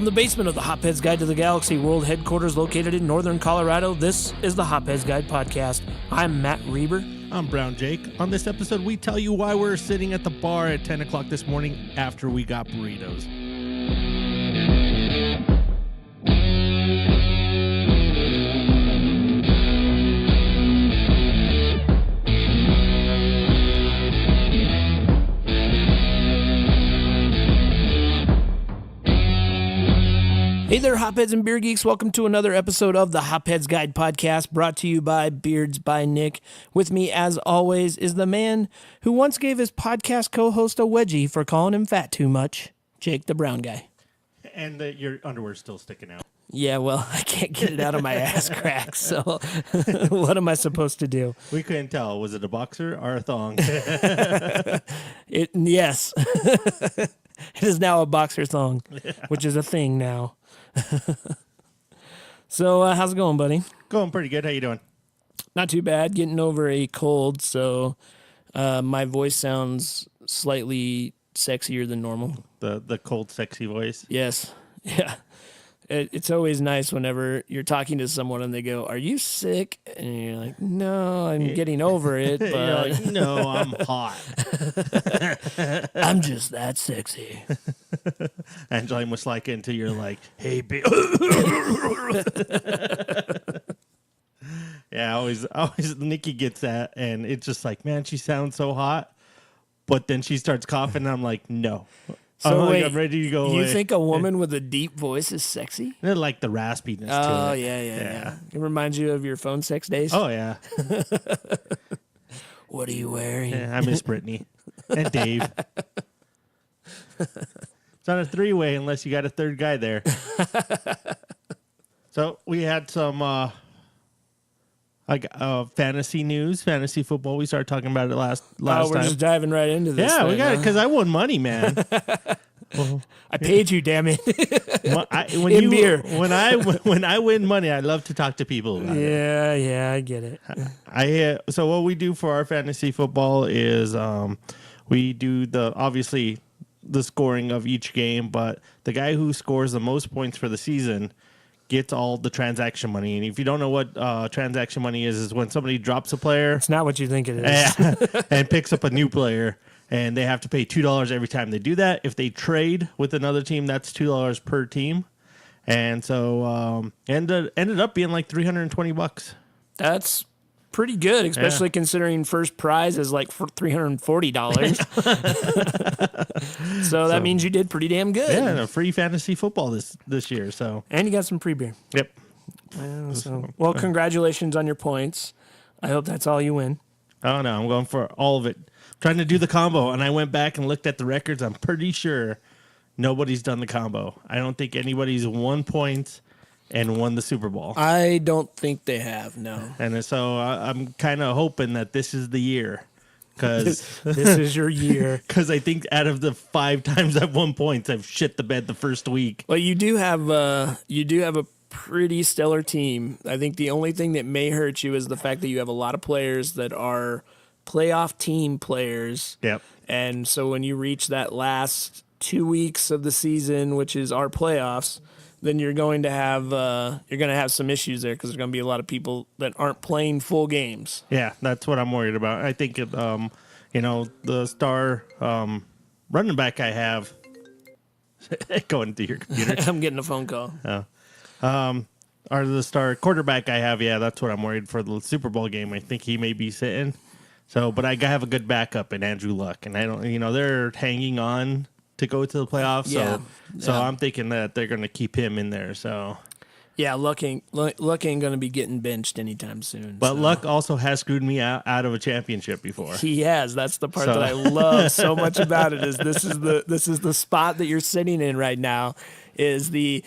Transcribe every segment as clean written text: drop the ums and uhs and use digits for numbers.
the basement of the Hopheads Guide to the Galaxy World Headquarters located in northern Colorado, this is the Hopheads Guide Podcast. I'm Matt Reber. I'm Brown Jake. On this episode, we tell you why we're sitting at the bar at 10 o'clock this morning after we got burritos. Hey there, Hopheads and Beer Geeks. Welcome to another episode of the Hopheads Guide Podcast, brought to you by Beerds by Nick. With me, as always, is the man who once gave his podcast co-host a wedgie for calling him fat too much, Jake the Brown Guy. And your underwear's still sticking out. Yeah, well, I can't get it out of my ass crack, so what am I supposed to do? We couldn't tell. Was it a boxer or a thong? Yes. It is now a boxer thong, which is a thing now. So, how's it going, buddy? Going pretty good. How you doing? Not too bad. Getting over a cold, so my voice sounds slightly sexier than normal. The cold, sexy voice? Yes. Yeah. It's always nice whenever you're talking to someone and they go, "Are you sick?" And you're like, "No, I'm getting over it." But You're like, "No, I'm hot." I'm just that sexy. Angela almost like until you're like, "Hey, Yeah, always Nikki gets that, and it's just like, man, she sounds so hot. But then she starts coughing, and I'm like, no. So wait, I'm ready to go you away. think a woman with a deep voice is sexy? They like the raspiness Oh, to it. yeah. It reminds you of your phone sex days? Oh, yeah. What are you wearing? Yeah, I miss Brittany and Dave. It's not a three-way unless you got a third guy there. So we had some fantasy news, fantasy football. We started talking about it last we're time. just diving right into this. Yeah, we thing, got it huh? because I won money, man. I paid you, damn it. When beer. When I win money, I love to talk to people about it. Yeah, I get it. So what we do for our fantasy football is we do obviously the scoring of each game, but the guy who scores the most points for the season gets all the transaction money. And if you don't know what transaction money is when somebody drops a player. It's not what you think it is. And picks up a new player, and they have to pay $2 every time they do that. If they trade with another team, that's $2 per team. And so ended up being like $320. That's pretty good, especially considering first prize is like for $340. So that means you did pretty damn good. Yeah, and a free fantasy football this year. So And you got some pre-beer. Yep. Well, congratulations on your points. I hope that's all you win. Oh, no, I'm going for all of it. Trying to do the combo, and I went back and looked at the records. I'm pretty sure nobody's done the combo. I don't think anybody's won points and won the Super Bowl. I don't think they have, no. And so I'm kind of hoping that this is the year. Because this is your year. Because I think out of the 5 times I've won points, I've shit the bed the first week. Well, you do have a pretty stellar team. I think the only thing that may hurt you is the fact that you have a lot of players that are playoff team players. Yep. And so when you reach that last 2 weeks of the season, which is our playoffs, then you're going to have some issues there because there's going to be a lot of people that aren't playing full games. Yeah, that's what I'm worried about. I think the star running back I have going to your computer. I'm getting a phone call. Or the star quarterback I have, yeah, that's what I'm worried for the Super Bowl game. I think he may be sitting. So, but I have a good backup in Andrew Luck, and I don't, they're hanging on to go to the playoffs. So I'm thinking that they're going to keep him in there. So, yeah, Luck ain't going to be getting benched anytime soon. But Luck also has screwed me out of a championship before. He has. That's the part that I love so much about it. Is this is the spot that you're sitting in right now? Is the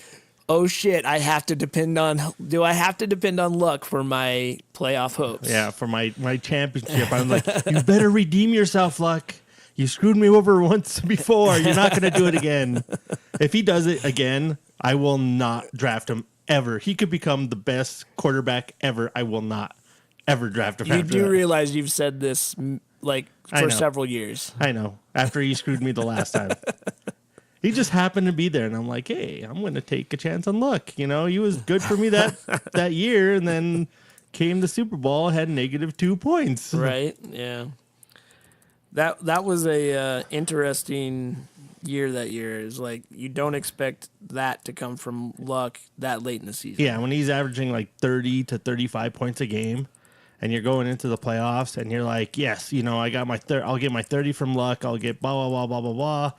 oh shit? I have to depend on. Do I have to depend on Luck for my playoff hopes? Yeah, for my championship. I'm like, you better redeem yourself, Luck. You screwed me over once before. You're not going to do it again. If he does it again, I will not draft him ever. He could become the best quarterback ever. I will not ever draft him. You do realize you've said this for several years. I know. After he screwed me the last time. He just happened to be there, and I'm like, hey, I'm going to take a chance on luck. You know, he was good for me that year, and then came the Super Bowl, had -2 points. Right? Yeah. That was a interesting year that year. Is like you don't expect that to come from luck that late in the season. Yeah, when he's averaging like 30 to 35 points a game, and you're going into the playoffs, and you're like, yes, you know, I got my I'll get my 30 from luck. I'll get blah blah blah blah blah blah.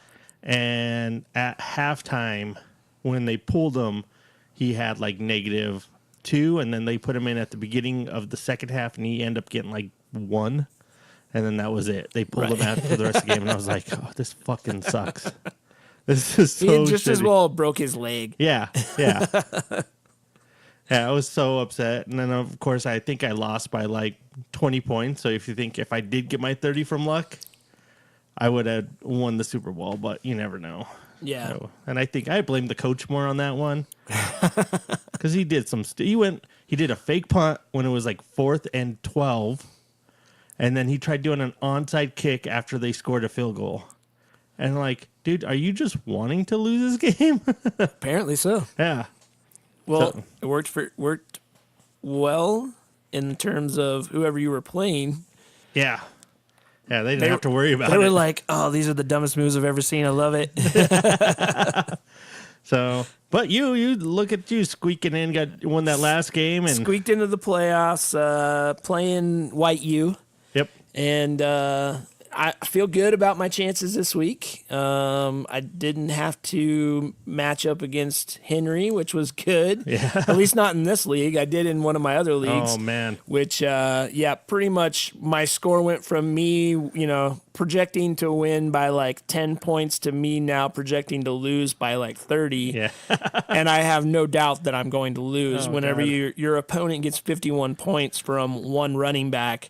And at halftime, when they pulled him, he had like -2, and then they put him in at the beginning of the second half, and he ended up getting like 1, and then that was it. They pulled him out for the rest of the game, and I was like, oh, this fucking sucks. This is so he had just shitty. as well broke his leg. Yeah. Yeah, I was so upset. And then, of course, I think I lost by like 20 points. So if I did get my 30 from luck, I would have won the Super Bowl, but you never know. Yeah. So, and I think I blame the coach more on that one because he did he did a fake punt when it was like 4th and 12, and then he tried doing an onside kick after they scored a field goal. And like, dude, are you just wanting to lose this game? Apparently so. Yeah. Well, it worked well in terms of whoever you were playing. Yeah. Yeah, they didn't have to worry about it. They were like, oh, these are the dumbest moves I've ever seen. I love it. So, but you look at you squeaking in, won that last game. And Squeaked into the playoffs, playing White U. Yep. And I feel good about my chances this week. I didn't have to match up against Henry, which was good. Yeah. At least not in this league. I did in one of my other leagues. Oh, man. Which, pretty much my score went from me, projecting to win by like 10 points to me now projecting to lose by like 30. Yeah. And I have no doubt that I'm going to lose whenever God. your opponent gets 51 points from one running back.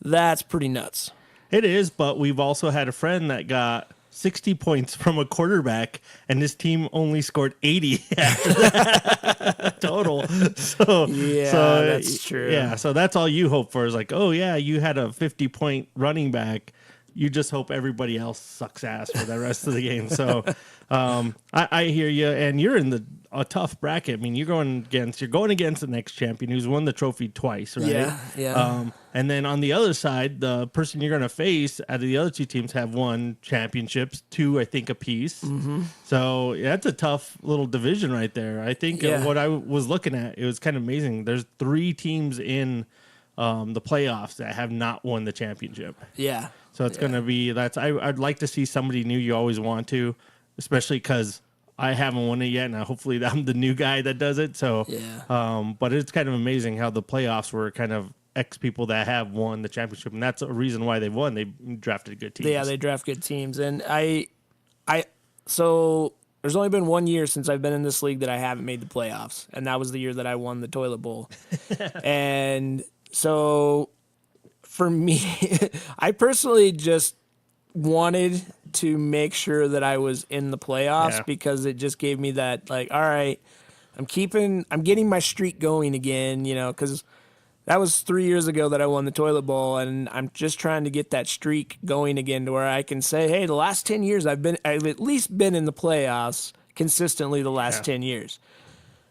That's pretty nuts. It is, but we've also had a friend that got 60 points from a quarterback, and his team only scored 80 after that total. So that's true. Yeah, so that's all you hope for is like, oh, yeah, you had a 50-point running back. You just hope everybody else sucks ass for the rest of the game. So I hear you, and you're in a tough bracket. I mean, you're going against the next champion who's won the trophy twice, right? Yeah. And then on the other side, the person you're going to face out of the other two teams have won championships, 2, I think, apiece. Mm-hmm. So that's a tough little division right there. I think what I was looking at, it was kind of amazing. There's 3 teams in the playoffs that have not won the championship. Yeah. So it's going to be I'd like to see somebody new. You always want to, especially because I haven't won it yet, and hopefully I'm the new guy that does it. So, but it's kind of amazing how the playoffs were kind of X people that have won the championship, and that's a reason why they won. They drafted good teams. Yeah, they draft good teams, and so there's only been 1 year since I've been in this league that I haven't made the playoffs, and that was the year that I won the toilet bowl, and so. For me, I personally just wanted to make sure that I was in the playoffs because it just gave me that, like, all right, I'm getting my streak going again, because that was 3 years ago that I won the toilet bowl, and I'm just trying to get that streak going again to where I can say, hey, the last 10 years I've at least been in the playoffs consistently the last 10 years.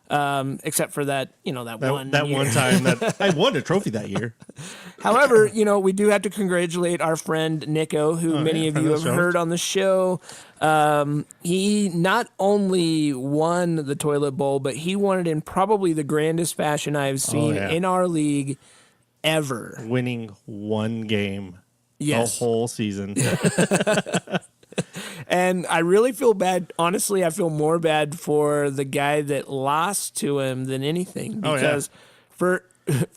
Except for that one time that I won a trophy that year. However, we do have to congratulate our friend Nico, who many of you have heard on the show. He not only won the toilet bowl, but he won it in probably the grandest fashion I've seen in our league ever. Winning 1 game the whole season. And I really feel bad. Honestly, I feel more bad for the guy that lost to him than anything. Because for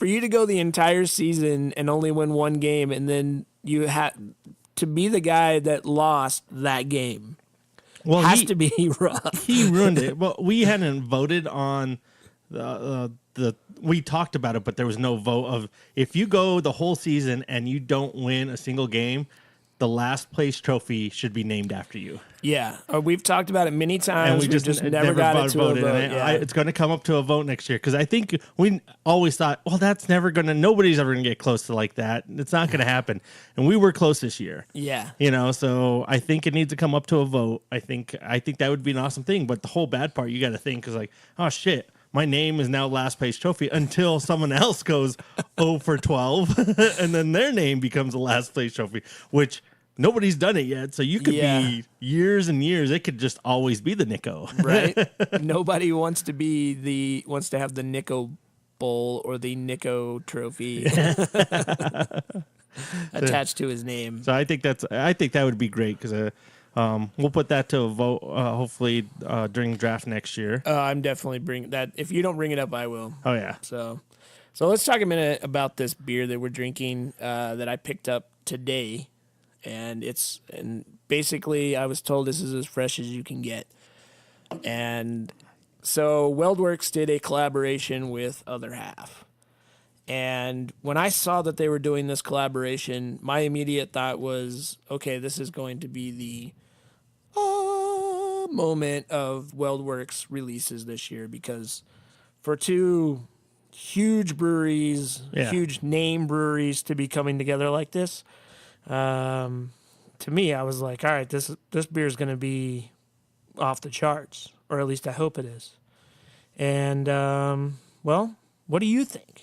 you to go the entire season and only win 1 game, and then you had to be the guy that lost that game, has to be rough. He ruined it. Well, we hadn't voted on we talked about it, but there was no vote of if you go the whole season and you don't win a single game, the last place trophy should be named after you. Yeah, we've talked about it many times. And we We've just never got it to a vote. Yeah. It's going to come up to a vote next year because I think we always thought, well, that's never going to. Nobody's ever going to get close to like that. It's not going to happen. And we were close this year. Yeah, So I think it needs to come up to a vote. I think that would be an awesome thing. But the whole bad part, you got to think is like, oh shit, my name is now last place trophy until someone else goes 0 for 12, and then their name becomes the last place trophy, which. Nobody's done it yet, so you could be years and years. It could just always be the Nico, right? Nobody wants to have the Nico Bowl or the Nico Trophy attached to his name. So I think that would be great because we'll put that to a vote hopefully during the draft next year. I'm definitely bringing that. If you don't bring it up, I will. Oh yeah. So let's talk a minute about this beer that we're drinking that I picked up today. And basically I was told this is as fresh as you can get. And so WeldWorks did a collaboration with Other Half. And when I saw that they were doing this collaboration, my immediate thought was, okay, this is going to be the moment of WeldWorks releases this year, because for two huge breweries, huge name breweries to be coming together like this, to me, I was like, all right, this beer is going to be off the charts, or at least I hope it is. And, well, what do you think?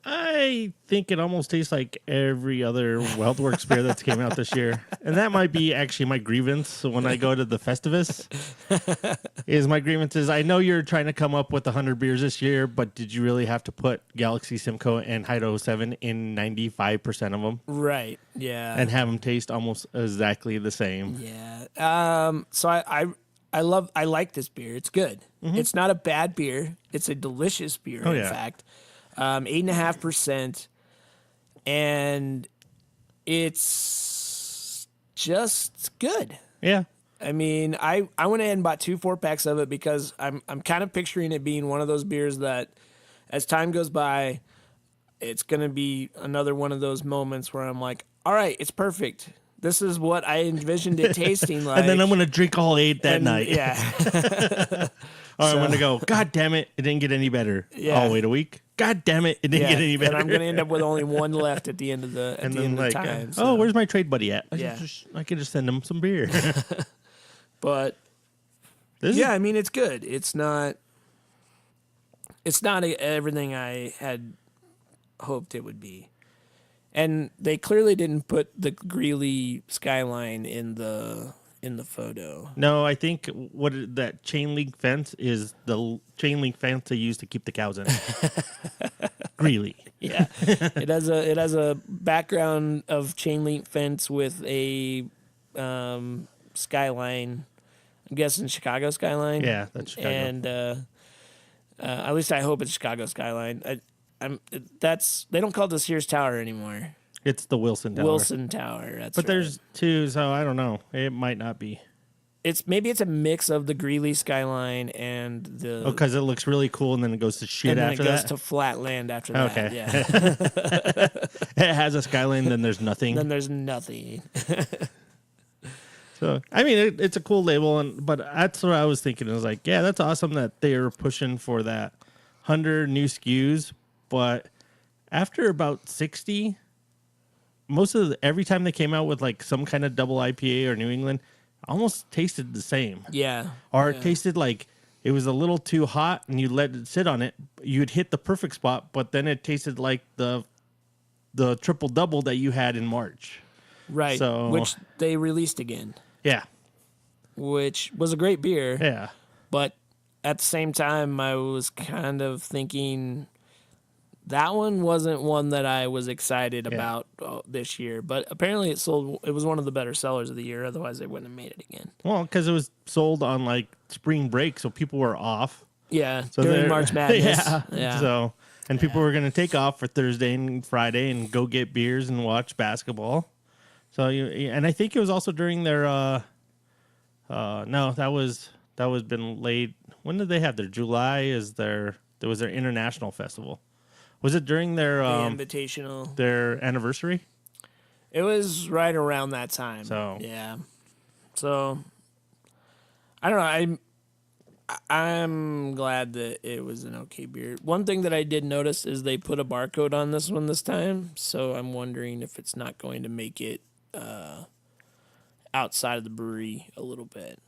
I think it almost tastes like every other WeldWorks beer that's came out this year. And that might be actually my grievance when I go to the Festivus. My grievance is, I know you're trying to come up with 100 beers this year, but did you really have to put Galaxy, Simcoe, and Hideout 07 in 95% of them? Right, yeah. And have them taste almost exactly the same. Yeah. So I like this beer. It's good. Mm-hmm. It's not a bad beer. It's a delicious beer, in fact. 8.5%, and it's just good. Yeah. I mean, I went ahead and bought 2 4-packs of it because I'm kind of picturing it being one of those beers that, as time goes by, it's going to be another one of those moments where I'm like, all right, it's perfect. This is what I envisioned it tasting like. And then I'm going to drink all 8 that night. Yeah. Or I'm going to go, God damn it, it didn't get any better. Yeah. I'll wait a week. God damn it, it didn't get any better. And I'm going to end up with only one left at the end of the time. Oh, where's my trade buddy at? Yeah. I can just send him some beer. But I mean, it's good. It's not everything I had hoped it would be. And they clearly didn't put the Greeley skyline in the photo. No, I think that chain link fence is the chain link fence they use to keep the cows in. Greeley. Yeah. It has a background of chain link fence with a skyline. I'm guessing Chicago skyline. Yeah, that's Chicago. And at least I hope it's Chicago skyline. They don't call it the Sears Tower anymore. It's the Wilson Tower. Wilson Tower. That's but right. There's 2, so I don't know. It might not be. Maybe it's a mix of the Greeley skyline and the. Oh, because it looks really cool, and then it goes to shit and then after it goes that. to flat land after that. Okay. Yeah. It has a skyline, then there's nothing. Then there's nothing. So I mean, it's a cool label, but that's what I was thinking. I was like, yeah, that's awesome that they are pushing for that 100 new SKUs, but after about 60, every time they came out with like some kind of double IPA or New England, almost tasted the same. Yeah. Or it tasted like it was a little too hot, and you let it sit on it. You'd hit the perfect spot, but then it tasted like the triple double that you had in March. Right. So, which they released again. Yeah. Which was a great beer. Yeah. But at the same time, I was kind of thinking that one wasn't one that I was excited about this year. But apparently it was one of the better sellers of the year. Otherwise, they wouldn't have made it again. Well, because it was sold on like spring break, so people were off. Yeah, so during March Madness. Yeah. So, and people were going to take off for Thursday and Friday and go get beers and watch basketball. So, and I think it was also during their, no, that was been late. When did they have their July? There was their international festival. Was it during their the Invitational? Their anniversary? It was right around that time. So yeah. So I don't know. I'm glad that it was an okay beer. One thing that I did notice is they put a barcode on this one this time, so I'm wondering if it's not going to make it outside of the brewery a little bit.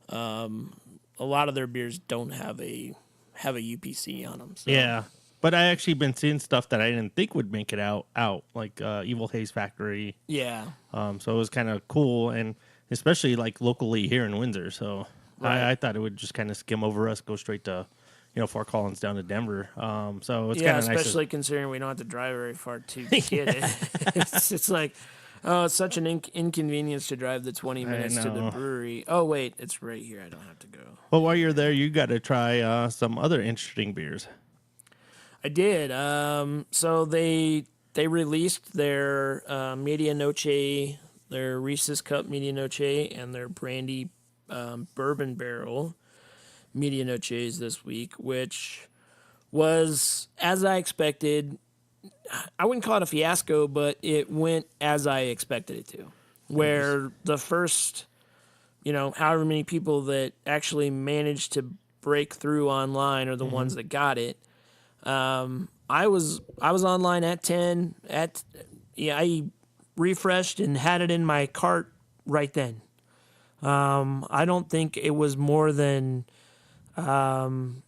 A lot of their beers don't have a UPC on them. So. yeah, but I actually been seeing stuff that I didn't think would make it out like Evil Haze Factory. Yeah. So it was kind of cool, and especially like locally here in Windsor. So Right. I thought it would just kind of skim over us, go straight to, Fort Collins down to Denver. So it's yeah, kind of nice. Especially considering we don't have to drive very far to get it. It's like, oh, it's such an inconvenience to drive the 20 minutes to the brewery. Oh, wait, it's right here. I don't have to go. Well, while you're there, you got to try some other interesting beers. I did. So they released their Media Noche, their Reese's Cup Media Noche, and their Brandy Bourbon Barrel Media Noches this week, which was, as I expected, I wouldn't call it a fiasco, but it went as I expected it to. Where the first, however many people that actually managed to break through online are the ones that got it. I was online at 10. I refreshed and had it in my cart right then. I don't think it was more than 10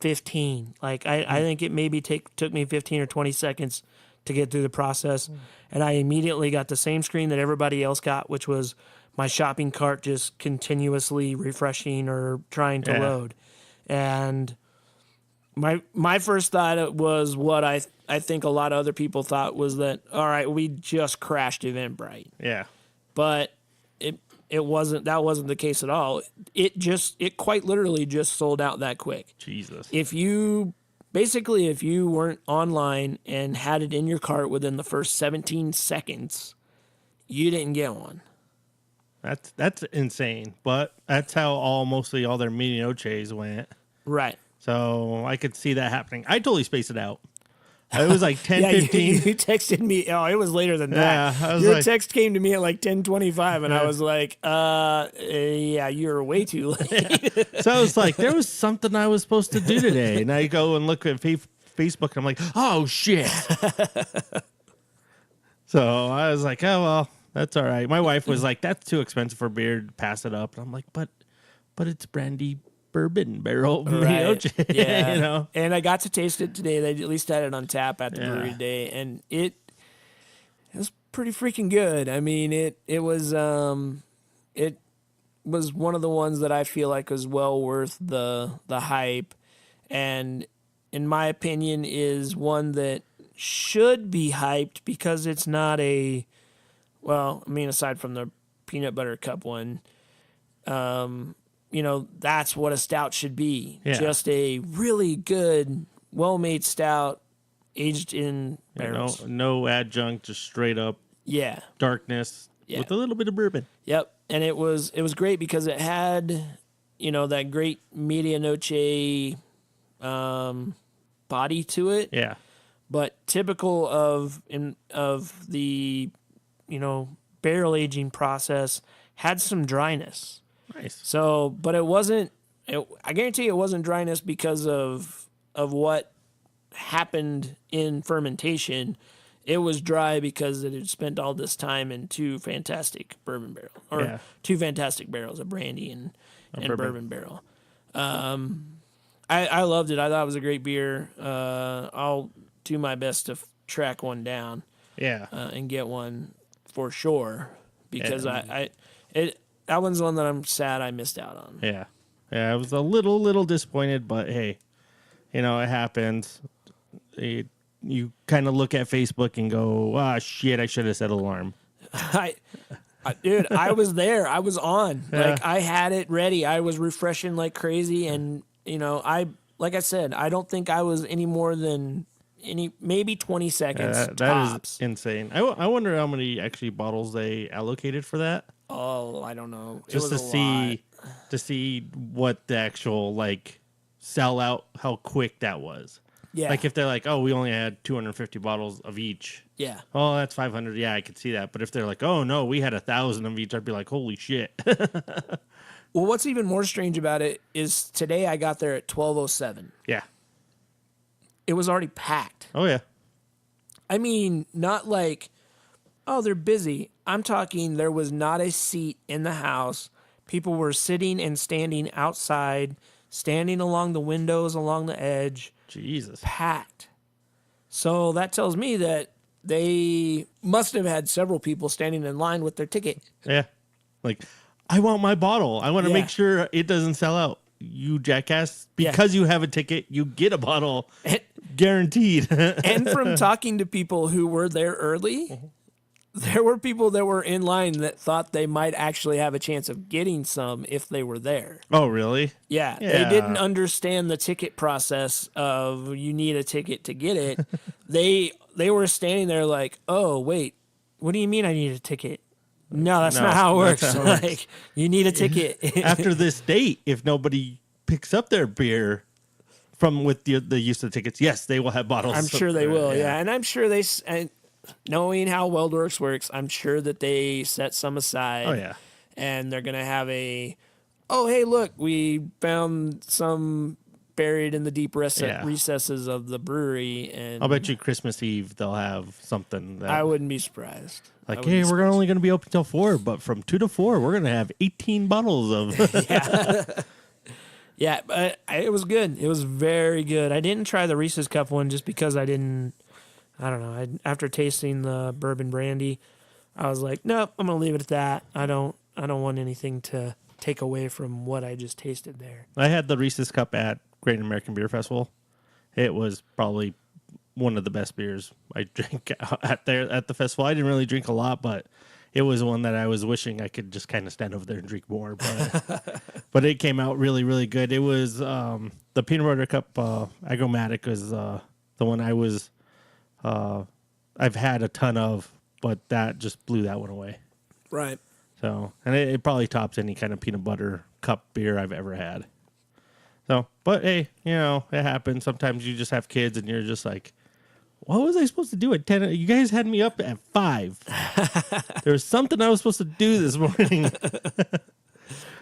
15. Like I think it maybe took me 15 or 20 seconds to get through the process, and I immediately got the same screen that everybody else got, which was my shopping cart just continuously refreshing or trying to load. And my first thought was what I think a lot of other people thought was that, all right, we just crashed Eventbrite. Yeah. But it wasn't the case at all. It quite literally just sold out that quick. Jesus. If you weren't online and had it in your cart within the first 17 seconds, you didn't get one. That's insane, but that's how mostly all their mini noches went. Right. So I could see that happening. I totally spaced it out. It was like 10, yeah, 15. You texted me. Oh, it was later than that. Yeah, Your text came to me at like 10:25, and I was like, yeah, you're way too late. So I was like, there was something I was supposed to do today. And I go and look at Facebook, and I'm like, oh, shit. So I was like, oh, well, that's all right. My wife was like, that's too expensive for beer. Pass it up. And I'm like, but it's brandy bourbon barrel. Right. Yeah. And I got to taste it today. They at least had it on tap at the brewery today. And it was pretty freaking good. I mean, it was one of the ones that I feel like was well worth the hype. And in my opinion is one that should be hyped because it's not aside from the peanut butter cup one, that's what a stout should be. Yeah. Just a really good, well-made stout aged in barrels. No adjunct, just straight up darkness with a little bit of bourbon. Yep. And it was great because it had, that great Media Noche body to it. Yeah. But typical of the, barrel aging process had some dryness. Nice. So, but it wasn't. I guarantee it wasn't dryness because of what happened in fermentation. It was dry because it had spent all this time in two fantastic bourbon barrels, two fantastic barrels of brandy and bourbon barrel. I loved it. I thought it was a great beer. I'll do my best to track one down. Yeah. And get one for sure because that one's one that I'm sad I missed out on. Yeah. Yeah, I was a little disappointed, but hey, it happens. You kind of look at Facebook and go, shit, I should have set alarm. Dude, I was there. I was on. Yeah. Like, I had it ready. I was refreshing like crazy. And, like I said, I don't think I was any more than maybe 20 seconds tops. That is insane. I wonder how many actually bottles they allocated for that. Oh, I don't know. Just to see what the actual sell out, how quick that was. Yeah. Like if they're like, oh, we only had 250 bottles of each. Yeah. Oh, that's 500. Yeah, I could see that. But if they're like, oh no, we had 1,000 of each, I'd be like, holy shit. Well, what's even more strange about it is today I got there at 12:07. Yeah. It was already packed. Oh yeah. I mean, not like, oh, they're busy. I'm talking there was not a seat in the house. People were sitting and standing outside, standing along the windows, along the edge. Jesus. Packed. So that tells me that they must have had several people standing in line with their ticket. Yeah. Like, I want my bottle. I want to make sure it doesn't sell out. You jackass. Because you have a ticket, you get a bottle. Guaranteed. And from talking to people who were there early, there were people that were in line that thought they might actually have a chance of getting some if they were there. Oh, really? Yeah. They didn't understand the ticket process of you need a ticket to get it. They were standing there like, oh, wait, what do you mean I need a ticket? No, that's not how it works. Like, you need a ticket. After this date, if nobody picks up their beer from with the use of the tickets, yes, they will have bottles. I'm sure they will, yeah. And I'm sure knowing how WeldWorks works, I'm sure that they set some aside. Oh, yeah. And they're going to have oh, hey, look, we found some buried in the deep recesses of the brewery. And I'll bet you Christmas Eve they'll have something. I wouldn't be surprised. Like, hey, we're only going to be open till 4, but from 2 to 4, we're going to have 18 bottles of. Yeah. Yeah, but it was good. It was very good. I didn't try the Reese's Cup one just because I don't know. After tasting the bourbon brandy, I was like, nope, I'm going to leave it at that. I don't want anything to take away from what I just tasted there. I had the Reese's Cup at Great American Beer Festival. It was probably one of the best beers I drank at the festival. I didn't really drink a lot, but it was one that I was wishing I could just kind of stand over there and drink more. But but it came out really, really good. It was the Peanut Butter Cup Agromatic was the one I've had a ton of, but that just blew that one away. Right. So, and it probably tops any kind of peanut butter cup beer I've ever had. So, but hey, it happens. Sometimes you just have kids and you're just like, what was I supposed to do at 10? You guys had me up at 5. There was something I was supposed to do this morning.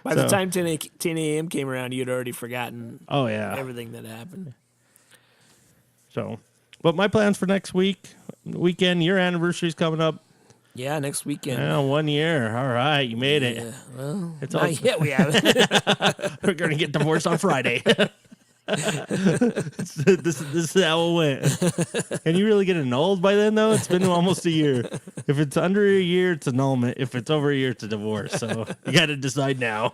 By the time 10 a.m. came around, you'd already forgotten everything that happened. So, but my plans for next weekend, your anniversary's coming up. Yeah, next weekend. Yeah, 1 year. All right, you made it. Yeah, well, it's not yet we haven't. We're going to get divorced on Friday. This is how it went. Can you really get annulled by then, though? It's been almost a year. If it's under a year, it's annulment. If it's over a year, it's a divorce. So you got to decide now.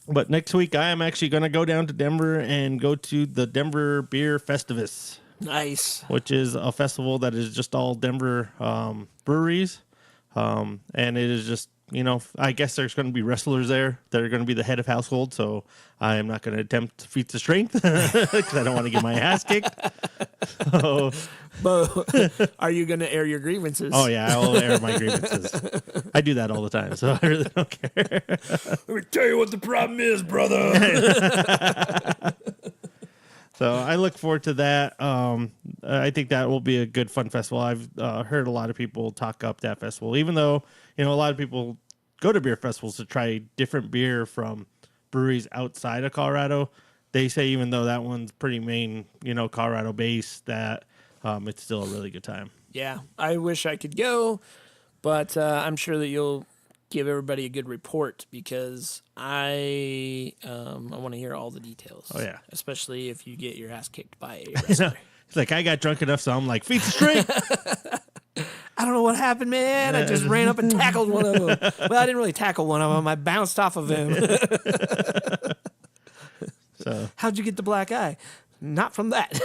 But next week, I am actually going to go down to Denver and go to the Denver Beer Festivus. Nice. Which is a festival that is just all Denver breweries. And it is just, I guess there's going to be wrestlers there that are going to be the head of household. So I am not going to attempt feats of strength because I don't want to get my ass kicked. So, but are you going to air your grievances? Oh, yeah, I will air my grievances. I do that all the time, so I really don't care. Let me tell you what the problem is, brother. So I look forward to that. I think that will be a good, fun festival. I've heard a lot of people talk up that festival, even though, a lot of people go to beer festivals to try different beer from breweries outside of Colorado. They say even though that one's pretty main, Colorado based, that it's still a really good time. Yeah, I wish I could go, but I'm sure that you'll give everybody a good report because I want to hear all the details. Oh, yeah. Especially if you get your ass kicked by a wrestler. It's like I got drunk enough, so I'm like, feet straight. I don't know what happened, man. I just ran up and tackled one of them. Well, I didn't really tackle one of them. I bounced off of him. So how'd you get the black eye? Not from that.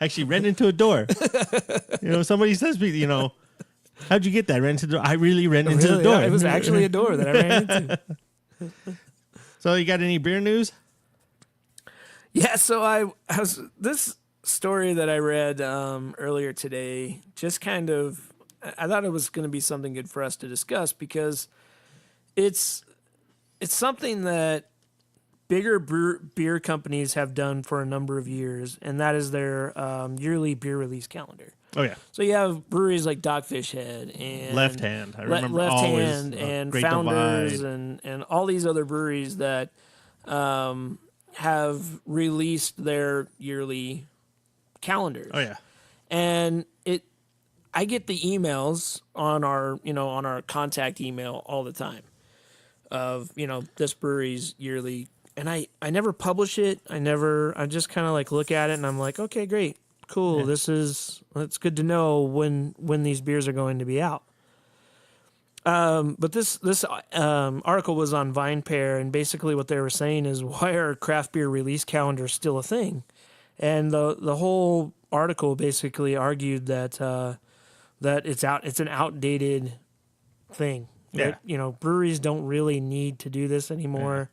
I actually ran into a door. Somebody says to me, how'd you get that? I ran into the door. I really ran into the door. It was actually a door that I ran into. So you got any beer news? Yeah, so I was this story that I read earlier today. Just kind of, I thought it was going to be something good for us to discuss because it's something that bigger beer companies have done for a number of years, and that is their yearly beer release calendar. Oh yeah, So you have breweries like Dogfish Head and Left Hand. I remember Left always Hand and Great Founders Divide. and all these other breweries that have released their yearly calendars. Oh yeah, And I get the emails on our contact email all the time of, this brewery's yearly, and I never publish it. I just kind of like look at it and I'm like, okay, great, cool. Yeah. It's good to know when these beers are going to be out. But this article was on VinePair, and basically what they were saying is, why are craft beer release calendars still a thing? And the whole article basically argued that it's an outdated thing. Yeah. That, breweries don't really need to do this anymore.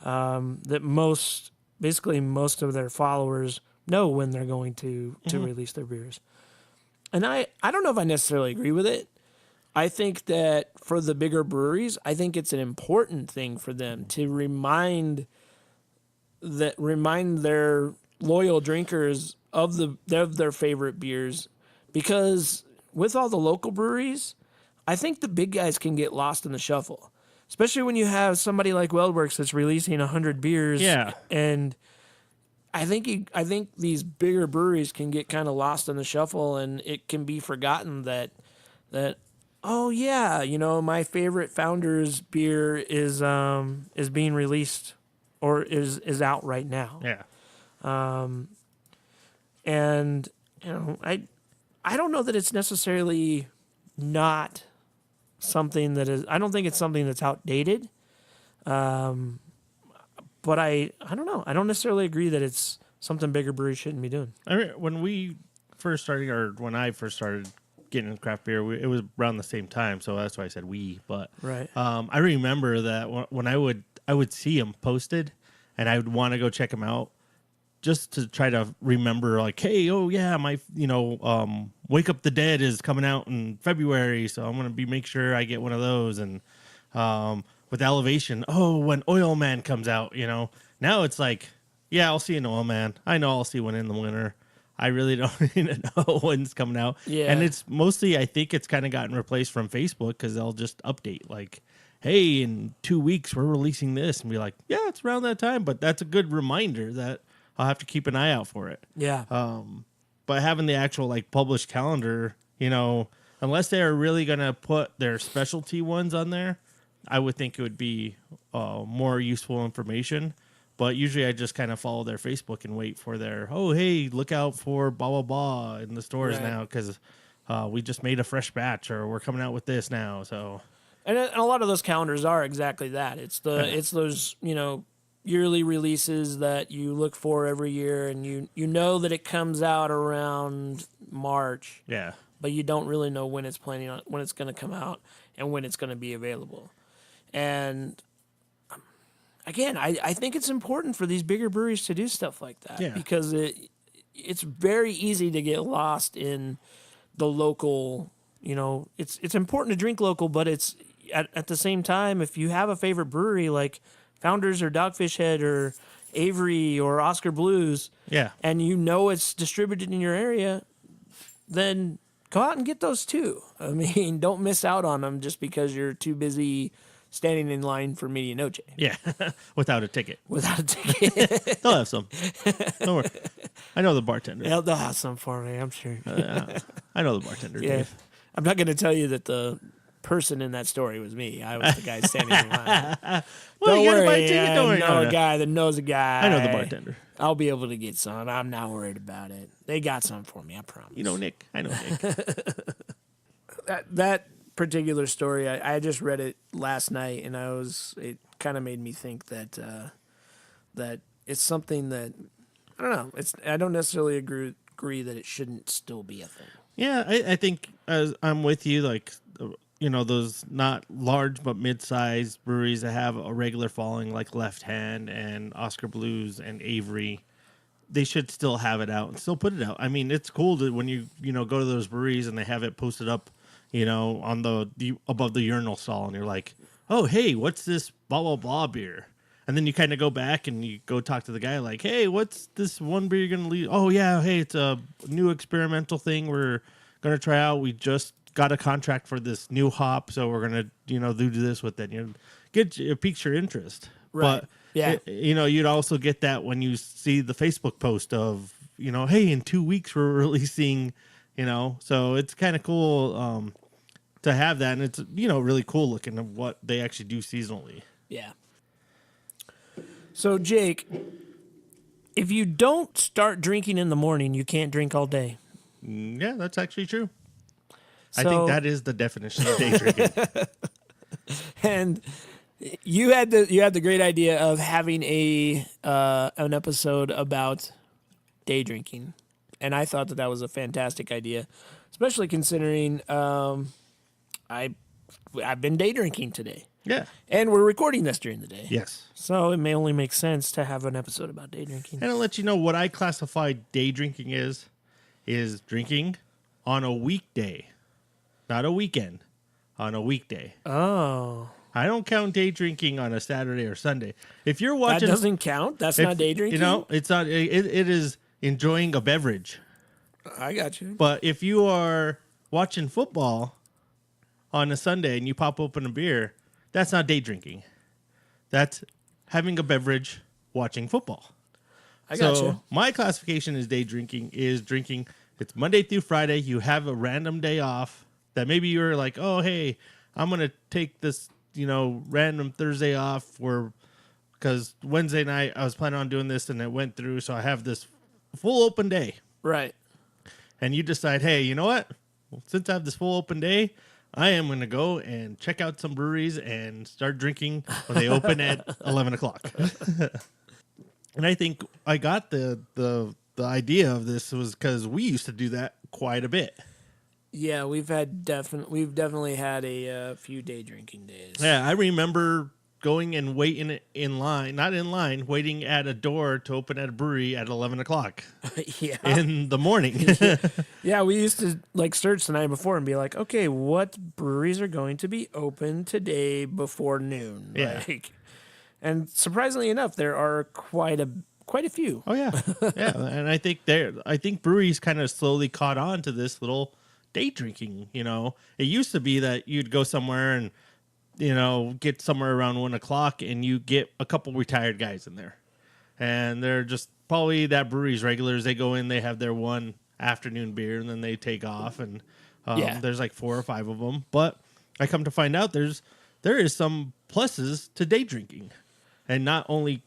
That most of their followers know when they're going to release their beers. And I don't know if I necessarily agree with it. I think that for the bigger breweries, I think it's an important thing for them to remind their loyal drinkers of their favorite beers, because with all the local breweries, I think the big guys can get lost in the shuffle, especially when you have somebody like WeldWorks that's releasing 100 beers. Yeah. And I think these bigger breweries can get kind of lost in the shuffle, and it can be forgotten that oh yeah, my favorite Founders beer is being released or is out right now. Yeah. And I don't know that it's necessarily not something that is. I don't think it's something that's outdated. But I don't know. I don't necessarily agree that it's something bigger breweries shouldn't be doing. I mean, when I first started getting into craft beer, it was around the same time, so that's why I said we. But Right. I remember that when I would see them posted, and I would want to go check them out, just to try to remember, like, hey, oh yeah, my Wake Up the Dead is coming out in February, so I'm gonna make sure I get one of those. And with Elevation, when Oil Man comes out, now it's like, yeah, I'll see an Oil Man. I know I'll see one in the winter. I really don't even know when's coming out. Yeah. And it's mostly, I think it's kind of gotten replaced from Facebook, because they'll just update like, hey, in 2 weeks we're releasing this, and be like, yeah, it's around that time. But that's a good reminder that I'll have to keep an eye out for it. Yeah. But having the actual like published calendar, unless they are really gonna put their specialty ones on there, I would think it would be more useful information. But usually I just kind of follow their Facebook and wait for their, hey, look out for blah, blah, blah in the stores Right. now, because we just made a fresh batch, or we're coming out with this now. So, And a lot of those calendars are exactly that. It's those, yearly releases that you look for every year, and you know that it comes out around March, yeah. but you don't really know when it's going to come out and when it's going to be available. And again, I think it's important for these bigger breweries to do stuff like that, Yeah. because it's very easy to get lost in the local. It's important to drink local, but it's at the same time, if you have a favorite brewery like Founders or Dogfish Head or Avery or Oscar Blues, Yeah. and it's distributed in your area, then go out and get those too. I mean, don't miss out on them just because you're too busy standing in line for Medianoche Yeah. Without a ticket. without a ticket. They'll have some. Don't worry. I know the bartender. They'll have some for me, I'm sure. I know the bartender, Yeah. Dave. I'm not going to tell you that the person in that story was me. I was the guy standing in line. Well, Don't you gotta buy a worry, ticket. I Don't worry. know No, a no. guy that knows a guy. I know the bartender. I'll be able to get some. I'm not worried about it. They got some for me, I promise. Nick. I know Nick. That particular story, I just read it last night, and it kind of made me think that that it's something that I don't know. I don't necessarily agree that it shouldn't still be a thing. Yeah, I think as I'm with you, like, those not large but mid-sized breweries that have a regular following, like Left Hand and Oscar Blues and Avery, they should still have it out and still put it out. I mean, it's cool to when you go to those breweries and they have it posted up, on the above the urinal stall, and you're like, oh, hey, what's this blah blah blah beer? And then you kind of go back and you go talk to the guy like, hey, what's this one beer you're going to leave? Oh, yeah, hey, it's a new experimental thing we're going to try out. We just got a contract for this new hop, so we're going to, do this with it. It piques your interest. Right. But, Yeah. you'd also get that when you see the Facebook post of, hey, in 2 weeks we're releasing, so it's kind of cool to have that. And it's, really cool looking at what they actually do seasonally. Yeah. So, Jake, if you don't start drinking in the morning, you can't drink all day. Yeah, that's actually true. So, I think that is the definition of day drinking. And you had the great idea of having an episode about day drinking, and I thought that was a fantastic idea, especially considering I've been day drinking today. Yeah. And we're recording this during the day. Yes. So it may only make sense to have an episode about day drinking. And I'll let you know what I classify day drinking is drinking on a weekday, not a weekend, on a weekday. Oh. I don't count day drinking on a Saturday or Sunday. If you're watching, that doesn't count? That's not day drinking? It's not. It is enjoying a beverage. I got you. But if you are watching football on a Sunday and you pop open a beer, that's not day drinking. That's having a beverage, watching football. I got you. My classification is day drinking is drinking. It's Monday through Friday. You have a random day off that maybe you're like, oh, hey, I'm going to take this, random Thursday off because Wednesday night I was planning on doing this and it went through. So I have this full open day. Right. And you decide, hey, you know what? Well, since I have this full open day, I am going to go and check out some breweries and start drinking when they open at 11 o'clock. And I think I got the idea of this was because we used to do that quite a bit. Yeah, we've definitely had a few day drinking days. Yeah, I remember going and waiting waiting at a door to open at a brewery at 11 o'clock Yeah. in the morning. Yeah, we used to search the night before and be like, okay, what breweries are going to be open today before noon? Yeah. And surprisingly enough, there are quite a few. Oh yeah. Yeah, and I think breweries kind of slowly caught on to this little day drinking, It used to be that you'd go somewhere and get somewhere around 1 o'clock and you get a couple retired guys in there. And they're just probably that brewery's regulars. They go in, they have their one afternoon beer, and then they take off. And there's like 4 or 5 of them. But I come to find out there is some pluses to day drinking. And not only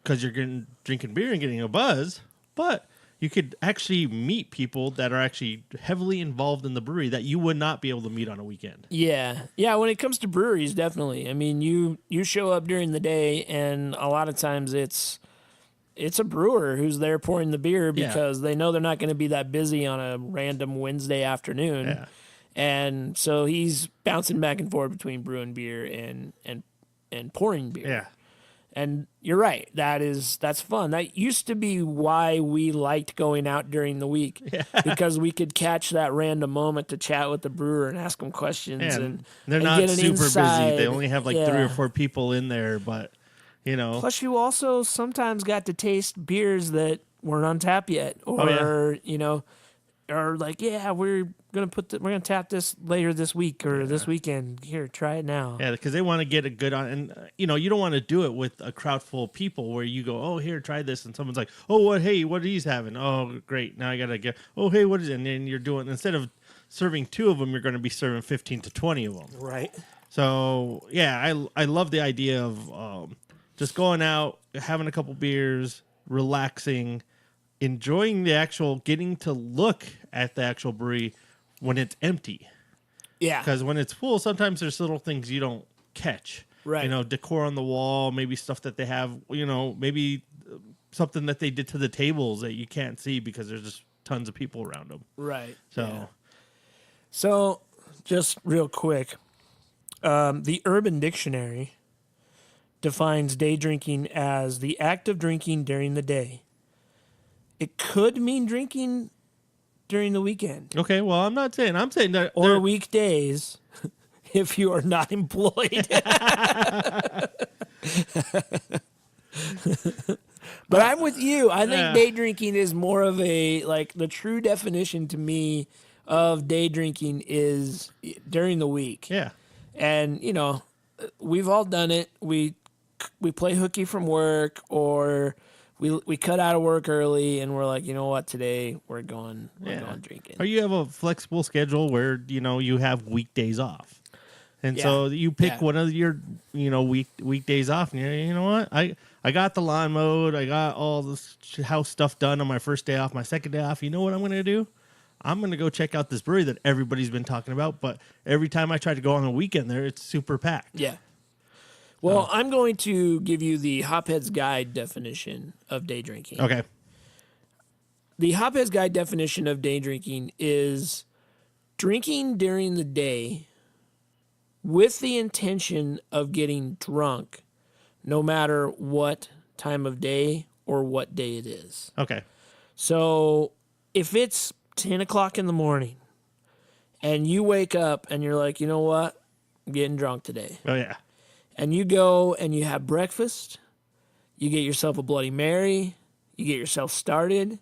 because you're drinking beer and getting a buzz, but you could actually meet people that are actually heavily involved in the brewery that you would not be able to meet on a weekend. Yeah. Yeah, when it comes to breweries, definitely. I mean, you show up during the day, and a lot of times it's a brewer who's there pouring the beer because they know they're not going to be that busy on a random Wednesday afternoon. Yeah. And so he's bouncing back and forth between brewing beer and pouring beer. Yeah. And you're right. That's fun. That used to be why we liked going out during the week, because we could catch that random moment to chat with the brewer and ask them questions. Yeah, and they're and not get an super inside. busy. They only have like 3 or 4 people in there, but Plus, you also sometimes got to taste beers that weren't on tap yet, or or like, we're gonna tap this later this week or this weekend. Here, try it now. Yeah, because they want to get a good on, and you don't want to do it with a crowd full of people where you go, oh, here, try this, and someone's like, oh, what are these having? Oh, great, now I gotta get. Oh, hey, what is it? And then you're doing, instead of serving 2 of them, you're going to be serving 15 to 20 of them. Right. So yeah, I love the idea of just going out, having a couple beers, relaxing, enjoying the actual getting to look at the actual brewery when it's empty. Yeah. Because when it's full, sometimes there's little things you don't catch. Right. Decor on the wall, maybe stuff that they have, maybe something that they did to the tables that you can't see because there's just tons of people around them. Right. So, just real quick, the Urban Dictionary defines day drinking as the act of drinking during the day. It could mean drinking during the weekend. Okay, well, I'm saying that. Or weekdays if you are not employed. But I'm with you. I think day drinking is more of a, like, the true definition to me of day drinking is during the week. Yeah. And, we've all done it. We play hooky from work, or we cut out of work early and we're like, you know what, today we're going drinking. Or you have a flexible schedule where, you have weekdays off. And so you pick one of your, weekdays off, and you know what? I got the lawn mowed. I got all this house stuff done on my first day off. My second day off, you know what I'm going to do? I'm going to go check out this brewery that everybody's been talking about. But every time I try to go on the weekend there, it's super packed. Yeah. Well, I'm going to give you the Hophead's Guide definition of day drinking. Okay. The Hophead's Guide definition of day drinking is drinking during the day with the intention of getting drunk, no matter what time of day or what day it is. Okay. So if it's 10 o'clock in the morning and you wake up and you're like, you know what? I'm getting drunk today. Oh, yeah. And you go and you have breakfast, you get yourself a Bloody Mary, you get yourself started,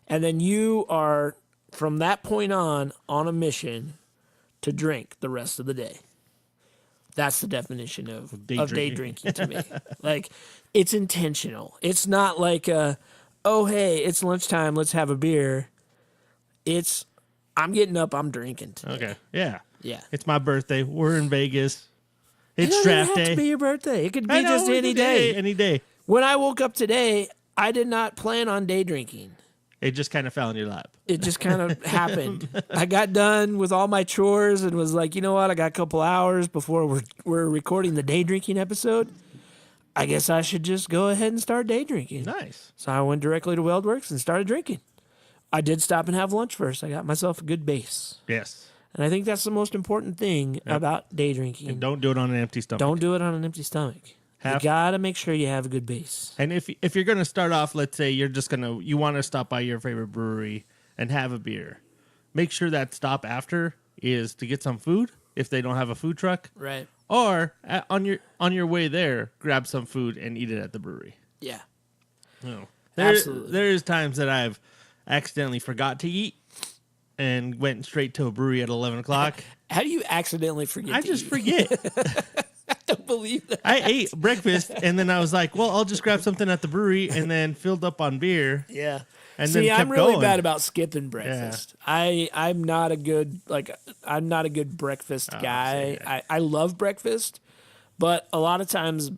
and then you are, from that point on a mission to drink the rest of the day. That's the definition of day drinking to me. Like, it's intentional. It's not like, oh, hey, it's lunchtime, let's have a beer. It's, I'm getting up, I'm drinking today. Okay. Yeah. Yeah. It's my birthday. We're in Vegas. It's It draft doesn't have day. to be your birthday. It could be just any day. day. Any day. When I woke up today, I did not plan on day drinking. It just kind of fell in your lap. It just kind of happened. I got done with all my chores and was like, you know what? I got a couple hours before we're recording the day drinking episode. I guess I should just go ahead and start day drinking. Nice. So I went directly to WeldWorks and started drinking. I did stop and have lunch first. I got myself a good base. Yes. And I think that's the most important thing about day drinking. And don't do it on an empty stomach. Don't do it on an empty stomach. You got to make sure you have a good base. And if you're going to start off, let's say you want to stop by your favorite brewery and have a beer, make sure that stop after is to get some food if they don't have a food truck. Right. Or on your way there, grab some food and eat it at the brewery. Yeah. No. Absolutely. There's times that I've accidentally forgot to eat and went straight to a brewery at 11 o'clock. How do you accidentally forget I to just eat? forget. I don't believe that. I ate breakfast, and then I was like, well, I'll just grab something at the brewery, and then filled up on beer. Yeah. And See, then kept I'm really going. bad about skipping breakfast. Yeah. I'm not a good breakfast guy. I love breakfast, but a lot of times,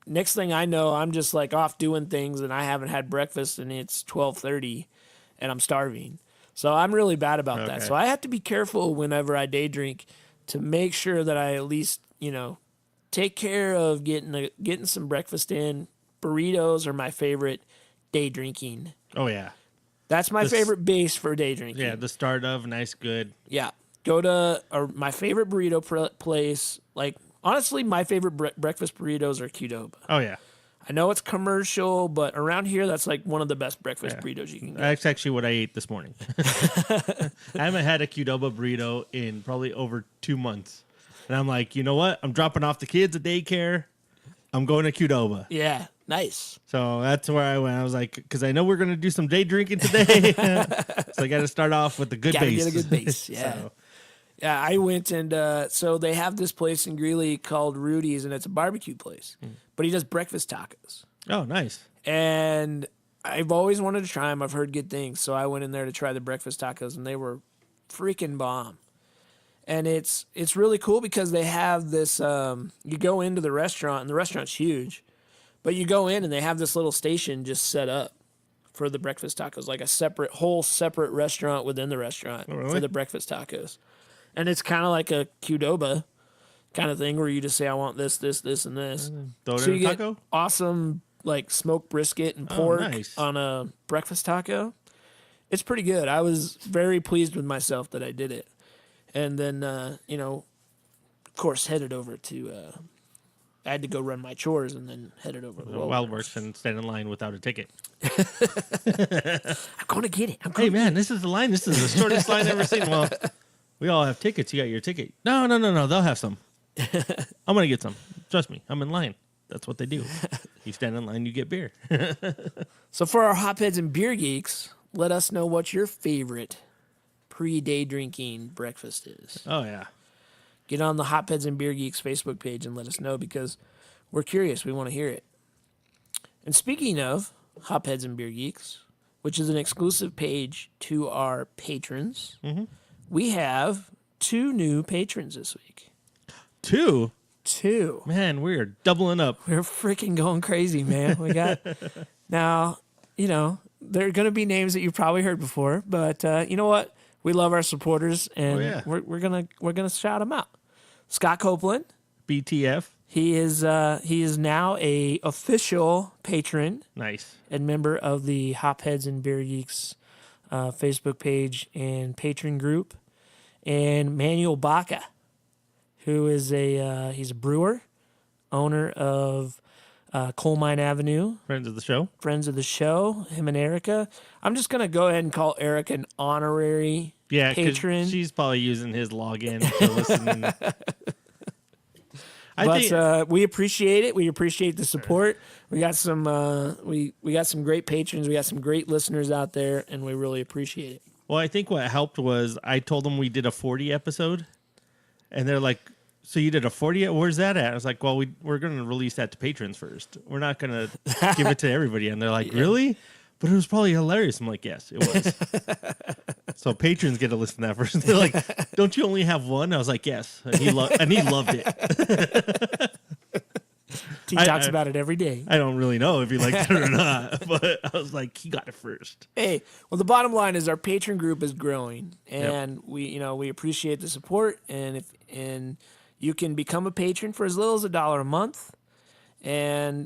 next thing I know, I'm just like off doing things, and I haven't had breakfast, and it's 12:30, and I'm starving. So I'm really bad about that. So I have to be careful whenever I day drink to make sure that I at least, take care of getting some breakfast in. Burritos are my favorite day drinking. Oh, yeah. That's my favorite base for day drinking. Yeah, the start of nice, good. Yeah. Go to my favorite burrito place. Like, honestly, my favorite breakfast burritos are Qdoba. Oh, yeah. I know it's commercial, but around here, that's like one of the best breakfast burritos you can get. That's actually what I ate this morning. I haven't had a Qdoba burrito in probably over 2 months. And I'm like, you know what? I'm dropping off the kids at daycare. I'm going to Qdoba. Yeah, nice. So that's where I went. I was like, because I know we're going to do some day drinking today. So I got to start off with a good base. Gotta get a good base, yeah. Yeah, I went and so they have this place in Greeley called Rudy's, and it's a barbecue place. But he does breakfast tacos. Oh, nice. And I've always wanted to try them. I've heard good things. So I went in there to try the breakfast tacos, and they were freaking bomb. And it's really cool because they have this, you go into the restaurant, and the restaurant's huge. But you go in, and they have this little station just set up for the breakfast tacos, like a whole separate restaurant within the restaurant for the breakfast tacos. And it's kind of like a Qdoba kind of thing where you just say, I want this, this, this, and this. Throw it So in you a get taco? awesome like smoked brisket and pork on a breakfast taco. It's pretty good. I was very pleased with myself that I did it. And then, of course, headed over to, I had to go run my chores and then headed over to WeldWorks and stand in line without a ticket. I'm going to get it. Hey, man, this is the line. This is the shortest line I've ever seen. Well, we all have tickets. You got your ticket. No. They'll have some. I'm going to get some. Trust me. I'm in line. That's what they do. You stand in line, you get beer. So for our hopheads and beer geeks, let us know what your favorite pre-day drinking breakfast is. Oh, yeah. Get on the Hopheads and Beer Geeks Facebook page and let us know because we're curious. We want to hear it. And speaking of Hopheads and Beer Geeks, which is an exclusive page to our patrons, we have 2 new patrons this week. 2? 2. Man, we are doubling up. We're freaking going crazy, man. We got now, there are going to be names that you've probably heard before, but you know what? We love our supporters, and we're gonna shout them out. Scott Copeland, BTF. he is now a official patron Nice. and member of the Hopheads and Beer Geeks Facebook page and patron group. And Manuel Baca, who is he's a brewer, owner of Coal Mine Avenue. Friends of the show. Him and Erica. I'm just going to go ahead and call Erica an honorary patron. She's probably using his login to listen. But we appreciate it. We appreciate the support. We got some we got some great patrons. We got some great listeners out there, and we really appreciate it. Well, I think what helped was I told them we did a 40 episode, and they're like, so you did a 40? Where's that at? I was like, well, we're going to release that to patrons first. We're not going to give it to everybody. And they're like, really? But it was probably hilarious. I'm like, yes, it was. So patrons get to listen to that first. They're like, don't you only have one? I was like, yes. And he loved it. He talks about it every day. I don't really know if he liked it or not, but I was like, he got it first. Hey, well, the bottom line is our patron group is growing, and we appreciate the support. And you can become a patron for as little as $1 a month,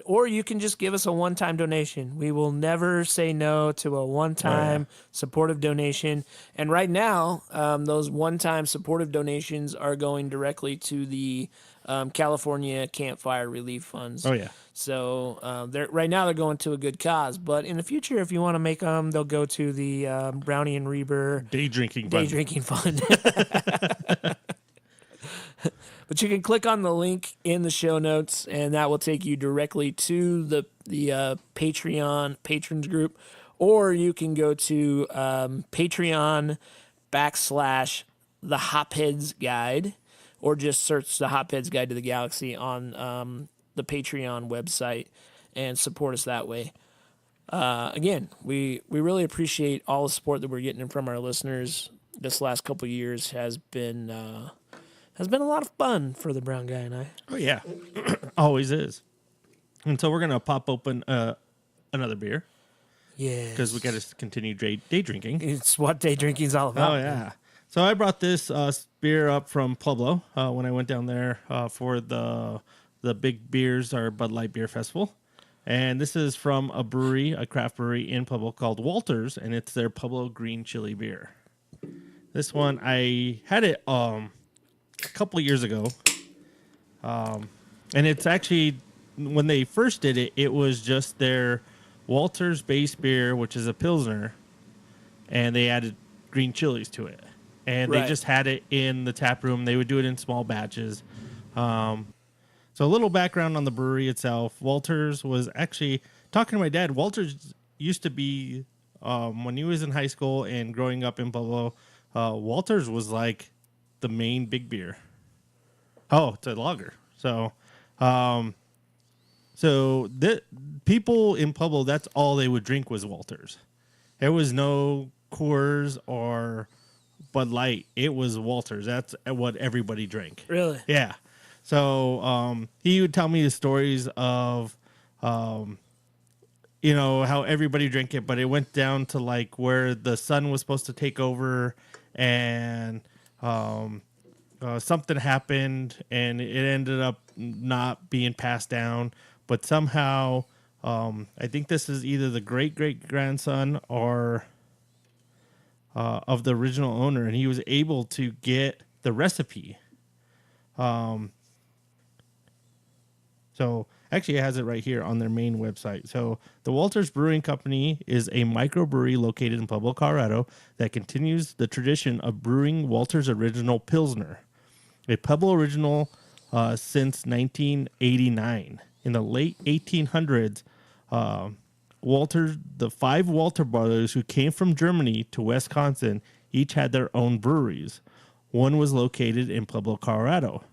or you can just give us a one-time donation. We will never say no to a one-time supportive donation. And right now, those one-time supportive donations are going directly to the California Campfire Relief Funds. Oh, yeah. So right now they're going to a good cause. But in the future, if you want to make them, they'll go to the Brownie and Reber Day Drinking Fund. But you can click on the link in the show notes, and that will take you directly to the Patreon patrons group. Or you can go to Patreon /The Hopheads Guide, or just search the Hopheads Guide to the Galaxy on the Patreon website and support us that way. Again, we really appreciate all the support that we're getting from our listeners. This last couple of years has been a lot of fun for the brown guy and I. Oh, yeah. Always is. And so we're going to pop open another beer. Yeah. Because we got to continue day drinking. It's what day drinking's all about. Oh, yeah. So I brought this beer up from Pueblo when I went down there for the Big Beers, or Bud Light Beer Festival. And this is from a craft brewery in Pueblo called Walters, and it's their Pueblo Green Chili Beer. This one, I had it a couple of years ago. And it's actually, when they first did it, it was just their Walters base beer, which is a Pilsner, and they added green chilies to it. And they just had it in the tap room. They would do it in small batches. So a little background on the brewery itself. Walters was actually, talking to my dad, Walters used to be, when he was in high school and growing up in Pueblo, Walters was like the main big beer. Oh, it's a lager. So the people in Pueblo, that's all they would drink was Walters. There was no Coors or Bud Light. It was Walters. That's what everybody drank. Really? Yeah. So he would tell me the stories of, how everybody drank it, but it went down to like where the sun was supposed to take over, and something happened, and it ended up not being passed down. But somehow, I think this is either the great-great-grandson or of the original owner, and he was able to get the recipe. So actually, it has it right here on their main website. So the Walters Brewing Company is a microbrewery located in Pueblo, Colorado, that continues the tradition of brewing Walters Original Pilsner, a Pueblo original since 1989. in the late 1800s, the 5 Walter brothers who came from Germany to Wisconsin each had their own breweries. One was located in Pueblo, Colorado.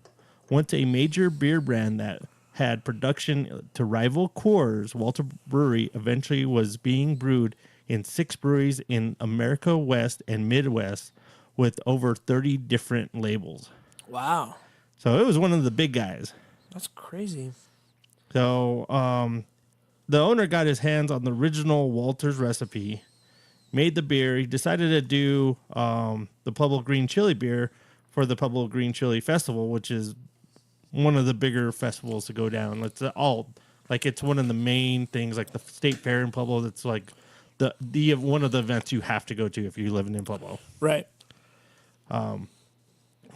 Once a major beer brand that had production to rival Coors, Walter Brewery eventually was being brewed in 6 breweries in America West and Midwest with over 30 different labels. Wow. So it was one of the big guys. That's crazy. So the owner got his hands on the original Walter's recipe, made the beer. He decided to do the Pueblo Green Chili beer for the Pueblo Green Chili Festival, which is one of the bigger festivals to go down. It's it's one of the main things, like the state fair in Pueblo. That's like the one of the events you have to go to if you live in Pueblo. Right.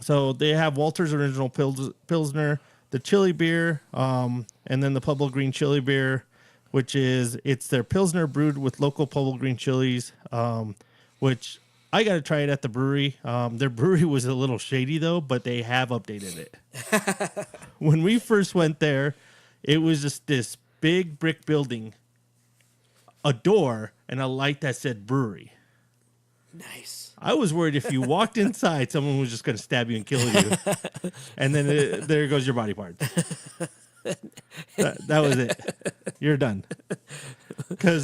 So they have Walter's Original Pilsner, the chili beer, and then the Pueblo Green Chili beer, which it's their Pilsner brewed with local Pueblo Green chilies, which I got to try it at the brewery. Their brewery was a little shady, though, but they have updated it. When we first went there, it was just this big brick building, a door, and a light that said brewery. Nice. I was worried if you walked inside, someone was just going to stab you and kill you. And then there goes your body parts. That was it. You're done.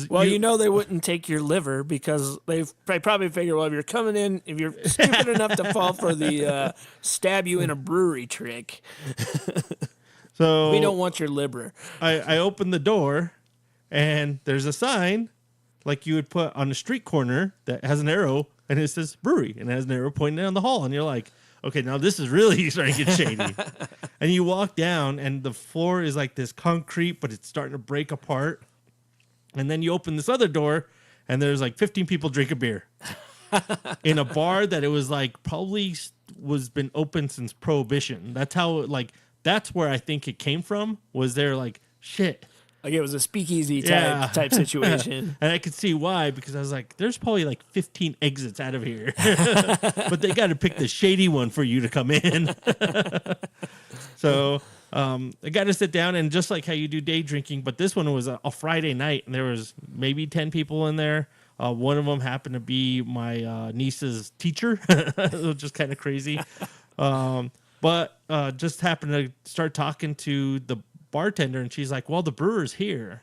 Well, they wouldn't take your liver because they probably figure, well, if you're coming in, if you're stupid enough to fall for the stab you in a brewery trick, so we don't want your liver. I opened the door, and there's a sign like you would put on a street corner that has an arrow, and it says brewery, and it has an arrow pointing down the hall, and you're like, okay, now this is really starting to get shady. And you walk down, and the floor is like this concrete, but it's starting to break apart. And then you open this other door, and there's like 15 people drinking beer in a bar that it was like probably was been open since Prohibition. That's where I think it came from. Was there like shit. Like it was a speakeasy type situation. And I could see why, because I was like, there's probably like 15 exits out of here. But they got to pick the shady one for you to come in. So I got to sit down, and just like how you do day drinking, but this one was a Friday night, and there was maybe 10 people in there. One of them happened to be my niece's teacher, which is kind of crazy. But just happened to start talking to the bartender, and she's like, well, the brewer's here.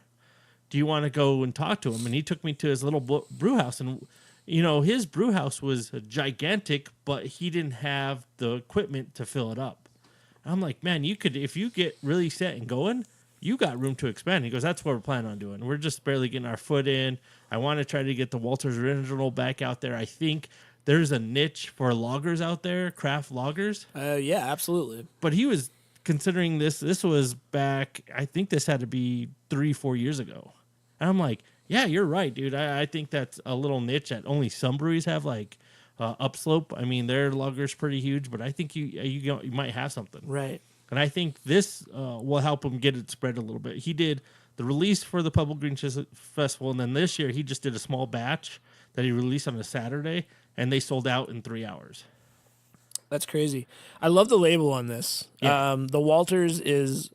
Do you want to go and talk to him? And he took me to his little brew house, and his brew house was gigantic, but he didn't have the equipment to fill it up. I'm like, man, you could, if you get really set and going, you got room to expand. He goes, that's what we're planning on doing. We're just barely getting our foot in. I want to try to get the Walter's Original back out there. I think there's a niche for lagers out there, craft lagers. Yeah, absolutely. But he was considering this was back, I think this had to be 3-4 years ago. And I'm like, yeah, you're right, dude. I think that's a little niche that only some breweries have, like Upslope. I mean, their lager's pretty huge, but I think you might have something. Right. And I think this will help him get it spread a little bit. He did the release for the Pueblo Green Festival, and then this year he just did a small batch that he released on a Saturday, and they sold out in 3 hours. That's crazy. I love the label on this. Yeah. The Walters is,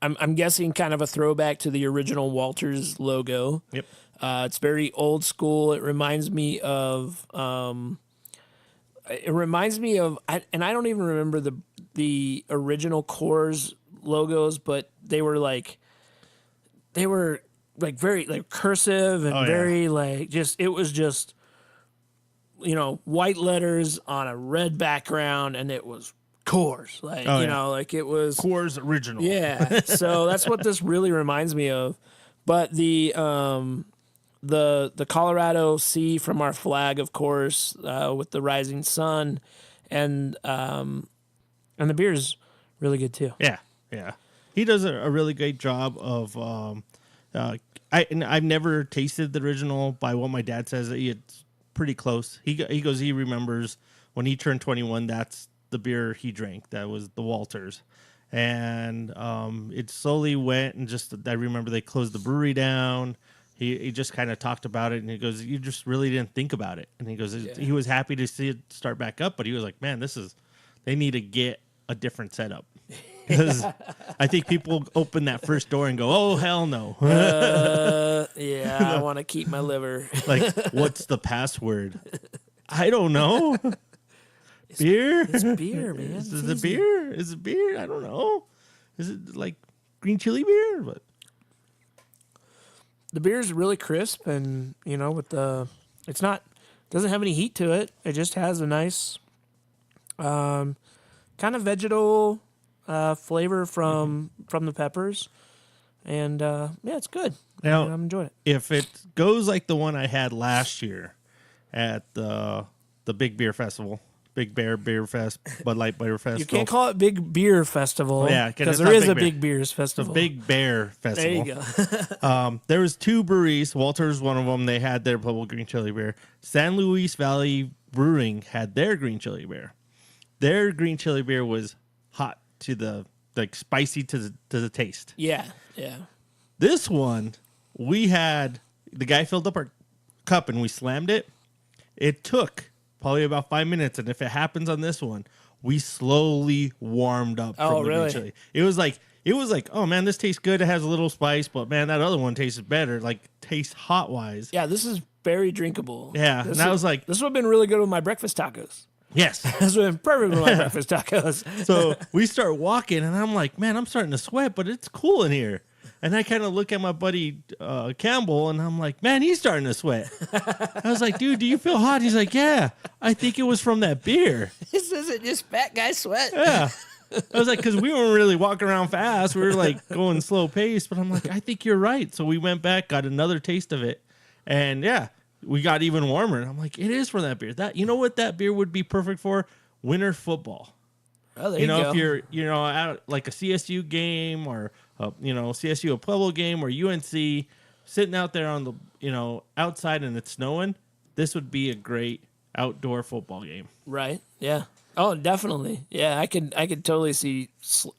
I'm guessing, kind of a throwback to the original Walters logo. Yep. It's very old school. It reminds me of, and I don't even remember the original Coors logos, but they were very like cursive and very like it was just white letters on a red background, and it was Coors, like it was Coors Original. Yeah, so that's what this really reminds me of. But the Colorado Sea from our flag, of course, with the rising sun, and the beer is really good too. Yeah. He does a really great job of. I've never tasted the original. By what my dad says, it's pretty close. He goes. He remembers when he turned 21. That's the beer he drank. That was the Walters, and it slowly went. And just I remember they closed the brewery down. He just kind of talked about it, and he goes, "You just really didn't think about it." And he goes, He was happy to see it start back up, but he was like, "Man, they need to get a different setup." Because I think people open that first door and go, "Oh hell no!" Yeah, I want to keep my liver. Like, what's the password? I don't know. Beer? It's beer, man. Is It's it easy. beer? Is it beer? I don't know. Is it like green chili beer? But The beer is really crisp, and it's not doesn't have any heat to it. It just has a nice, kind of vegetal flavor from the peppers, and yeah, it's good. Now, I'm enjoying it. if it goes like the one I had last year at the Big Beer Festival, Big Bear Beer Fest, Bud Light Beer Festival. You can't call it Big Beer Festival, Yeah, because it's there not is Big a Bear. Big Beers The Festival. Big Bear Festival. There you go. There was 2 breweries. Walter's one of them. They had their Pueblo green chili beer. San Luis Valley Brewing had their green chili beer. Their green chili beer was hot to the spicy to the taste. Yeah. This one, we had the guy filled up our cup and we slammed it. It took probably about 5 minutes, and if it happens on this one, we slowly warmed up from the green chili. It was like, oh man, this tastes good. It has a little spice, but man, that other one tastes better. Like, tastes hot wise. Yeah, this is very drinkable. Yeah, and I was like, this would have been really good with my breakfast tacos. yes. This would have been perfect with my breakfast tacos. So we start walking, and I'm like, man, I'm starting to sweat, but it's cool in here. And I kind of look at my buddy Campbell, and I'm like, man, he's starting to sweat. I was like, dude, do you feel hot? He's like, yeah, I think it was from that beer. This isn't just fat guy sweat. Yeah. I was like, because we weren't really walking around fast. We were like going slow pace. But I'm like, I think you're right. So we went back, got another taste of it. And yeah, we got even warmer. And I'm like, it is for that beer. You know what that beer would be perfect for? Winter football. Oh, there you go. If you're at like a CSU game or CSU a Pueblo game or UNC, sitting out there on the outside and it's snowing, this would be a great outdoor football game. Right. Yeah. Oh, definitely. Yeah, I could totally see.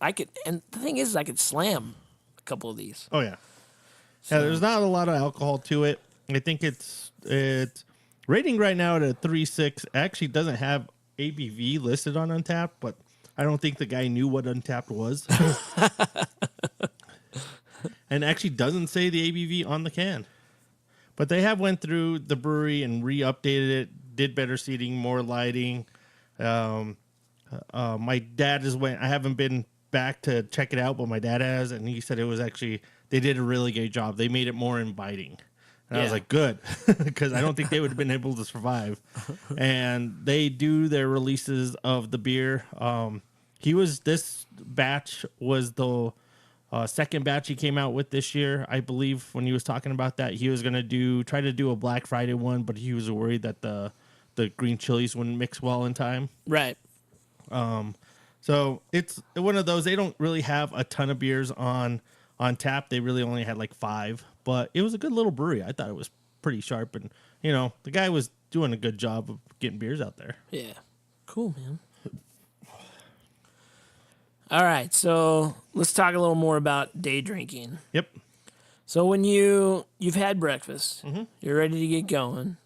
And the thing is, I could slam a couple of these. Oh yeah. Yeah, there's not a lot of alcohol to it. I think it's rating right now at a 3.6. Actually doesn't have ABV listed on Untapped, but I don't think the guy knew what Untapped was. And actually doesn't say the ABV on the can. But they have went through the brewery and re-updated it, did better seating, more lighting. My dad I haven't been back to check it out, but my dad has, and he said it was actually, they did a really great job. They made it more inviting. And I was like, good, because I don't think they would have been able to survive. And they do their releases of the beer. This batch was the second batch he came out with this year. I believe when he was talking about that, he was going to try to do a Black Friday one, but he was worried that the green chilies wouldn't mix well in time. Right. So it's one of those, they don't really have a ton of beers on tap. They really only had like 5, but it was a good little brewery. I thought it was pretty sharp, and the guy was doing a good job of getting beers out there. Yeah. Cool, man. All right, so let's talk a little more about day drinking. Yep. So when you've had breakfast, you're ready to get going,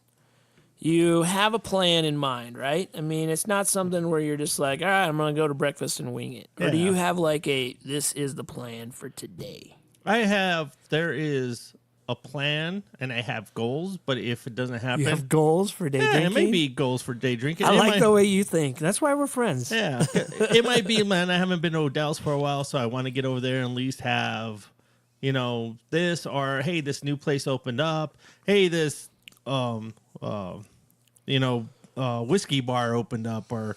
you have a plan in mind, right? I mean, it's not something where you're just like, all right, I'm going to go to breakfast and wing it. Or do you have like this is the plan for today? There is a plan, and I have goals, but if it doesn't happen... You have goals for day drinking? Yeah, it may be goals for day drinking. I like the way you think. That's why we're friends. Yeah. It might be, man, I haven't been to Odell's for a while, so I want to get over there and at least have, this, or, hey, this new place opened up. Hey, this, whiskey bar opened up, or,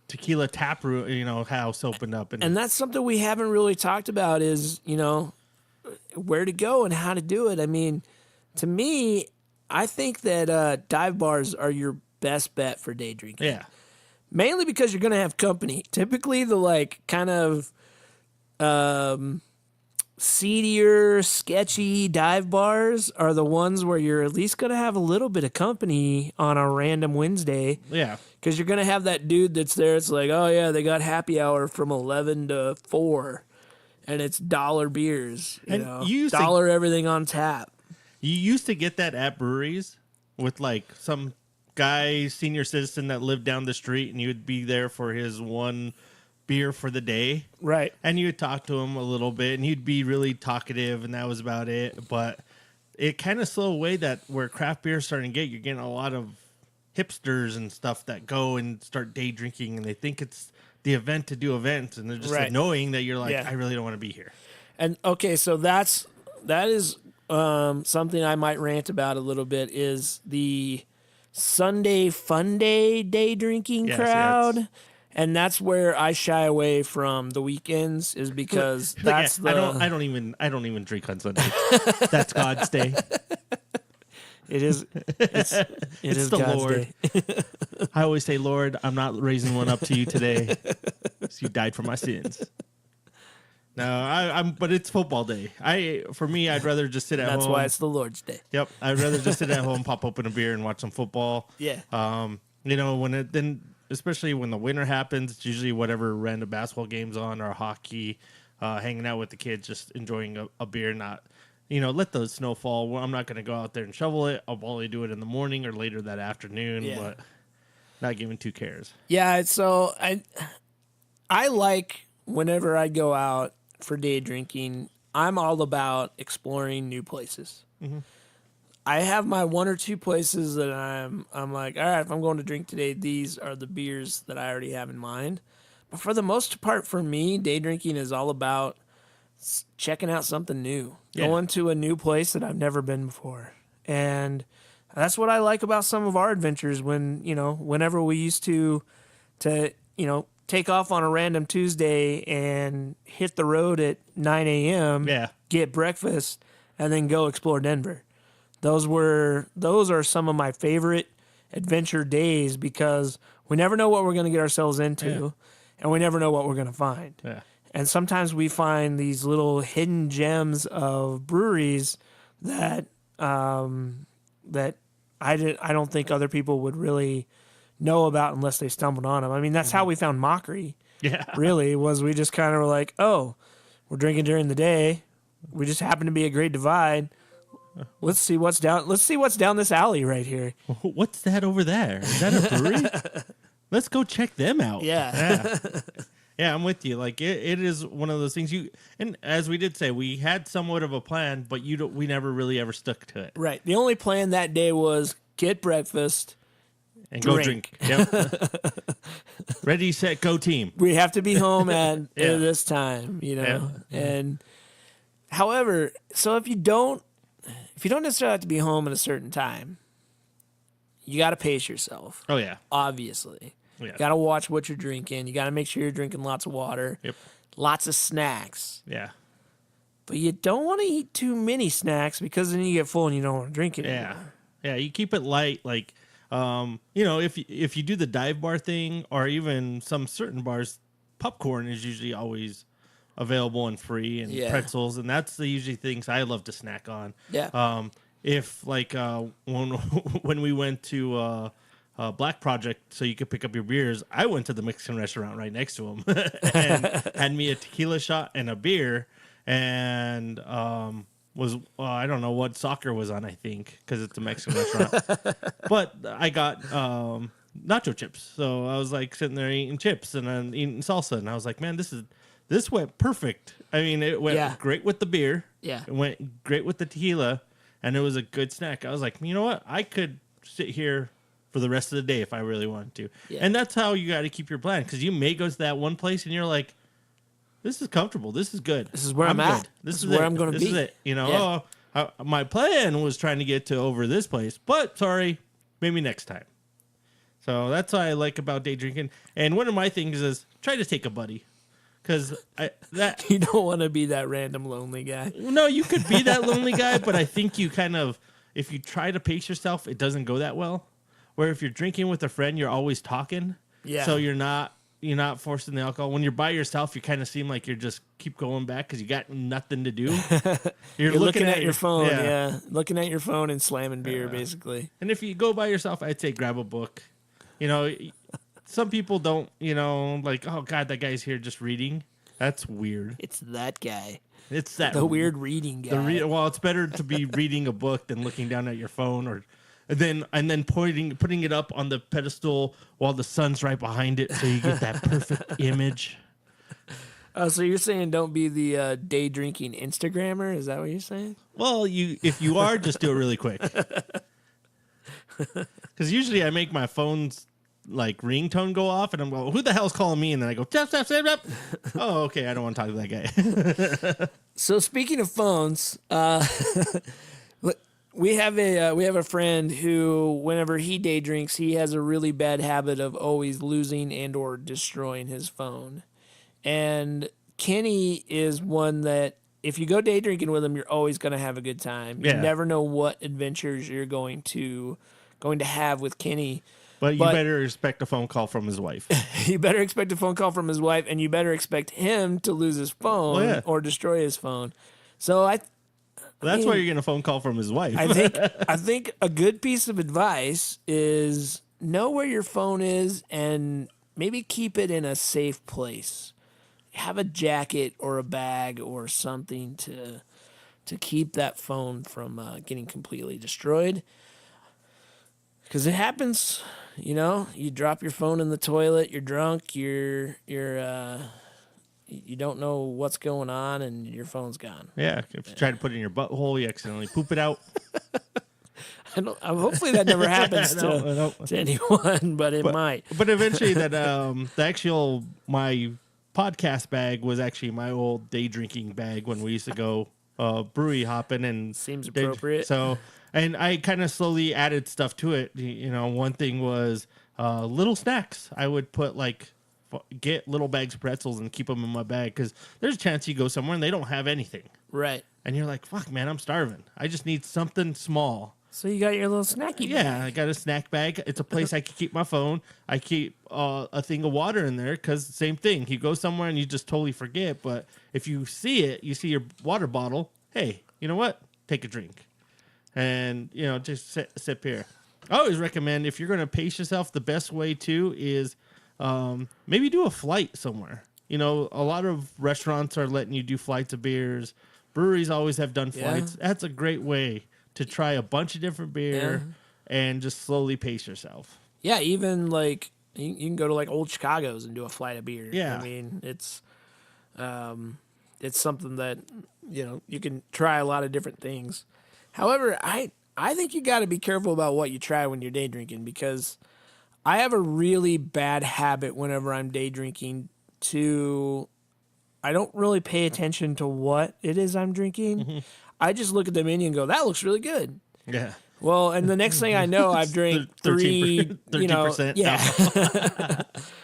tequila tap room, house opened up. And that's something we haven't really talked about is, where to go and how to do it. I mean, to me, I think that dive bars are your best bet for day drinking. Yeah. Mainly because you're going to have company. Typically, the kind of seedier, sketchy dive bars are the ones where you're at least going to have a little bit of company on a random Wednesday. Yeah. Because you're going to have that dude that's there. It's like, oh, yeah, they got happy hour from 11 to 4. And it's dollar beers, dollar everything on tap. You used to get that at breweries with some guy, senior citizen that lived down the street, and you would be there for his one beer for the day. Right. And you would talk to him a little bit, and he'd be really talkative, and that was about it. But it kind of slowed away that where craft beer is starting to get, you're getting a lot of hipsters and stuff that go and start day drinking, and they think it's the event to do events, and they're just annoying that you're like, I really don't want to be here. And okay, so that is something I might rant about a little bit is the Sunday fun day drinking crowd. And that's where I shy away from the weekends is because that's I don't even drink on Sunday. That's God's day. It is. It's the God's Lord. day. I always say, Lord, I'm not raising one up to you today. You died for my sins. No, but it's football day. For me, I'd rather just sit at home. That's why it's the Lord's day. Yep, I'd rather just sit at home, pop open a beer, and watch some football. Yeah. Especially when the winter happens, it's usually whatever random basketball game's on or hockey, hanging out with the kids, just enjoying a beer, not, let the snow fall. Well, I'm not going to go out there and shovel it. I'll probably do it in the morning or later that afternoon, but not giving two cares. Yeah, so I like whenever I go out for day drinking, I'm all about exploring new places. Mm-hmm. I have my one or two places that I'm like, all right, if I'm going to drink today, these are the beers that I already have in mind. But for the most part, for me, day drinking is all about checking out something new, going to a new place that I've never been before. And that's what I like about some of our adventures whenever we used to take off on a random Tuesday and hit the road at 9 a.m., get breakfast, and then go explore Denver. Those are some of my favorite adventure days because we never know what we're going to get ourselves into, and we never know what we're going to find. Yeah. And sometimes we find these little hidden gems of breweries that I don't think other people would really know about unless they stumbled on them. I mean, that's how we found Mockery. Yeah. Really, was we just kind of were like, oh, we're drinking during the day. We just happened to be a Great Divide. Let's see what's down this alley right here. What's that over there? Is that a brewery? Let's go check them out. Yeah. Yeah, I'm with you. Like it is one of those things and as we did say, we had somewhat of a plan, but we never really ever stuck to it. Right. The only plan that day was get breakfast and go drink. Yep. Ready, set, go team. We have to be home at this time, And however, so if you don't necessarily have to be home at a certain time, you got to pace yourself. Oh yeah. Obviously. Yeah. You got to watch what you're drinking. You got to make sure you're drinking lots of water. Yep. Lots of snacks. Yeah. But you don't want to eat too many snacks because then you get full and you don't want to drink it anymore. Yeah. You keep it light. Like, if you do the dive bar thing or even some certain bars, popcorn is usually always available and free, and pretzels, and that's the usually things I love to snack on. Yeah. If like when we went to Black Project, so you could pick up your beers, I went to the Mexican restaurant right next to them and had me a tequila shot and a beer, and I don't know what soccer was on, I think, because it's a Mexican restaurant. But I got nacho chips, so I was like sitting there eating chips and then eating salsa, and I was like, man, this went perfect. I mean, it went great with the beer. Yeah. It went great with the tequila, and it was a good snack. I was like, you know what? I could sit here for the rest of the day if I really wanted to. Yeah. And that's how you got to keep your plan, because you may go to that one place and you're like, this is comfortable. This is good. This is where I'm at. This is where I'm going to be. This is it. My plan was trying to get to over this place, but sorry, maybe next time. So that's what I like about day drinking. And one of my things is try to take a buddy. Because you don't want to be that random lonely guy. No, you could be that lonely guy, but I think you kind of, if you try to pace yourself, it doesn't go that well. Where if you're drinking with a friend, you're always talking. Yeah. So you're not forcing the alcohol. When you're by yourself, you kind of seem like you're just keep going back because you got nothing to do. You're looking at your phone, looking at your phone and slamming beer, basically. And if you go by yourself, I'd say grab a book. Some people don't, like, oh, God, that guy's here just reading. That's weird. It's that guy. It's that the weird reading guy. Well, it's better to be reading a book than looking down at your phone and then putting it up on the pedestal while the sun's right behind it so you get that perfect image. Oh, so you're saying don't be the day drinking Instagrammer? Is that what you're saying? Well, if you are, just do it really quick. Because usually I make my phone's like ringtone go off, and I'm going, "Who the hell's calling me?" And then I go, "Tap tap tap tap." Oh, okay, I don't want to talk to that guy. So speaking of phones, we have a friend who, whenever he day drinks, he has a really bad habit of always losing and or destroying his phone. And Kenny is one that if you go day drinking with him, you're always going to have a good time. You Yeah. never know what adventures you're going to have with Kenny. But you better expect a phone call from his wife. You better expect a phone call from his wife, and you better expect him to lose his phone or destroy his phone. So That's why you're getting a phone call from his wife. I think a good piece of advice is know where your phone is and maybe keep it in a safe place. Have a jacket or a bag or something to keep that phone from getting completely destroyed. Because it happens, you drop your phone in the toilet, you're drunk, you don't know what's going on, and your phone's gone. Yeah, if you try to put it in your butthole, you accidentally poop it out. Hopefully that never happens to anyone, but it might. But eventually, my podcast bag was actually my old day drinking bag when we used to go brewery hopping, and seems appropriate. And I kind of slowly added stuff to it. One thing was little snacks. I would put get little bags of pretzels and keep them in my bag because there's a chance you go somewhere and they don't have anything. Right. And you're like, fuck, man, I'm starving. I just need something small. So you got your little snacky bag. Yeah, I got a snack bag. It's a place I can keep my phone. I keep a thing of water in there because same thing. You go somewhere and you just totally forget. But if you see it, you see your water bottle. Hey, you know what? Take a drink. And, just sip here. I always recommend if you're going to pace yourself, the best way too is maybe do a flight somewhere. A lot of restaurants are letting you do flights of beers. Breweries always have done flights. Yeah. That's a great way to try a bunch of different beer and just slowly pace yourself. Yeah, even you can go to Old Chicago's and do a flight of beer. Yeah. I mean, it's something that, you can try a lot of different things. However, I think you got to be careful about what you try when you're day drinking because I have a really bad habit whenever I'm day drinking I don't really pay attention to what it is I'm drinking. Mm-hmm. I just look at the menu and go, that looks really good. Yeah. Well, and the next thing I know, I've drank 13%. Yeah.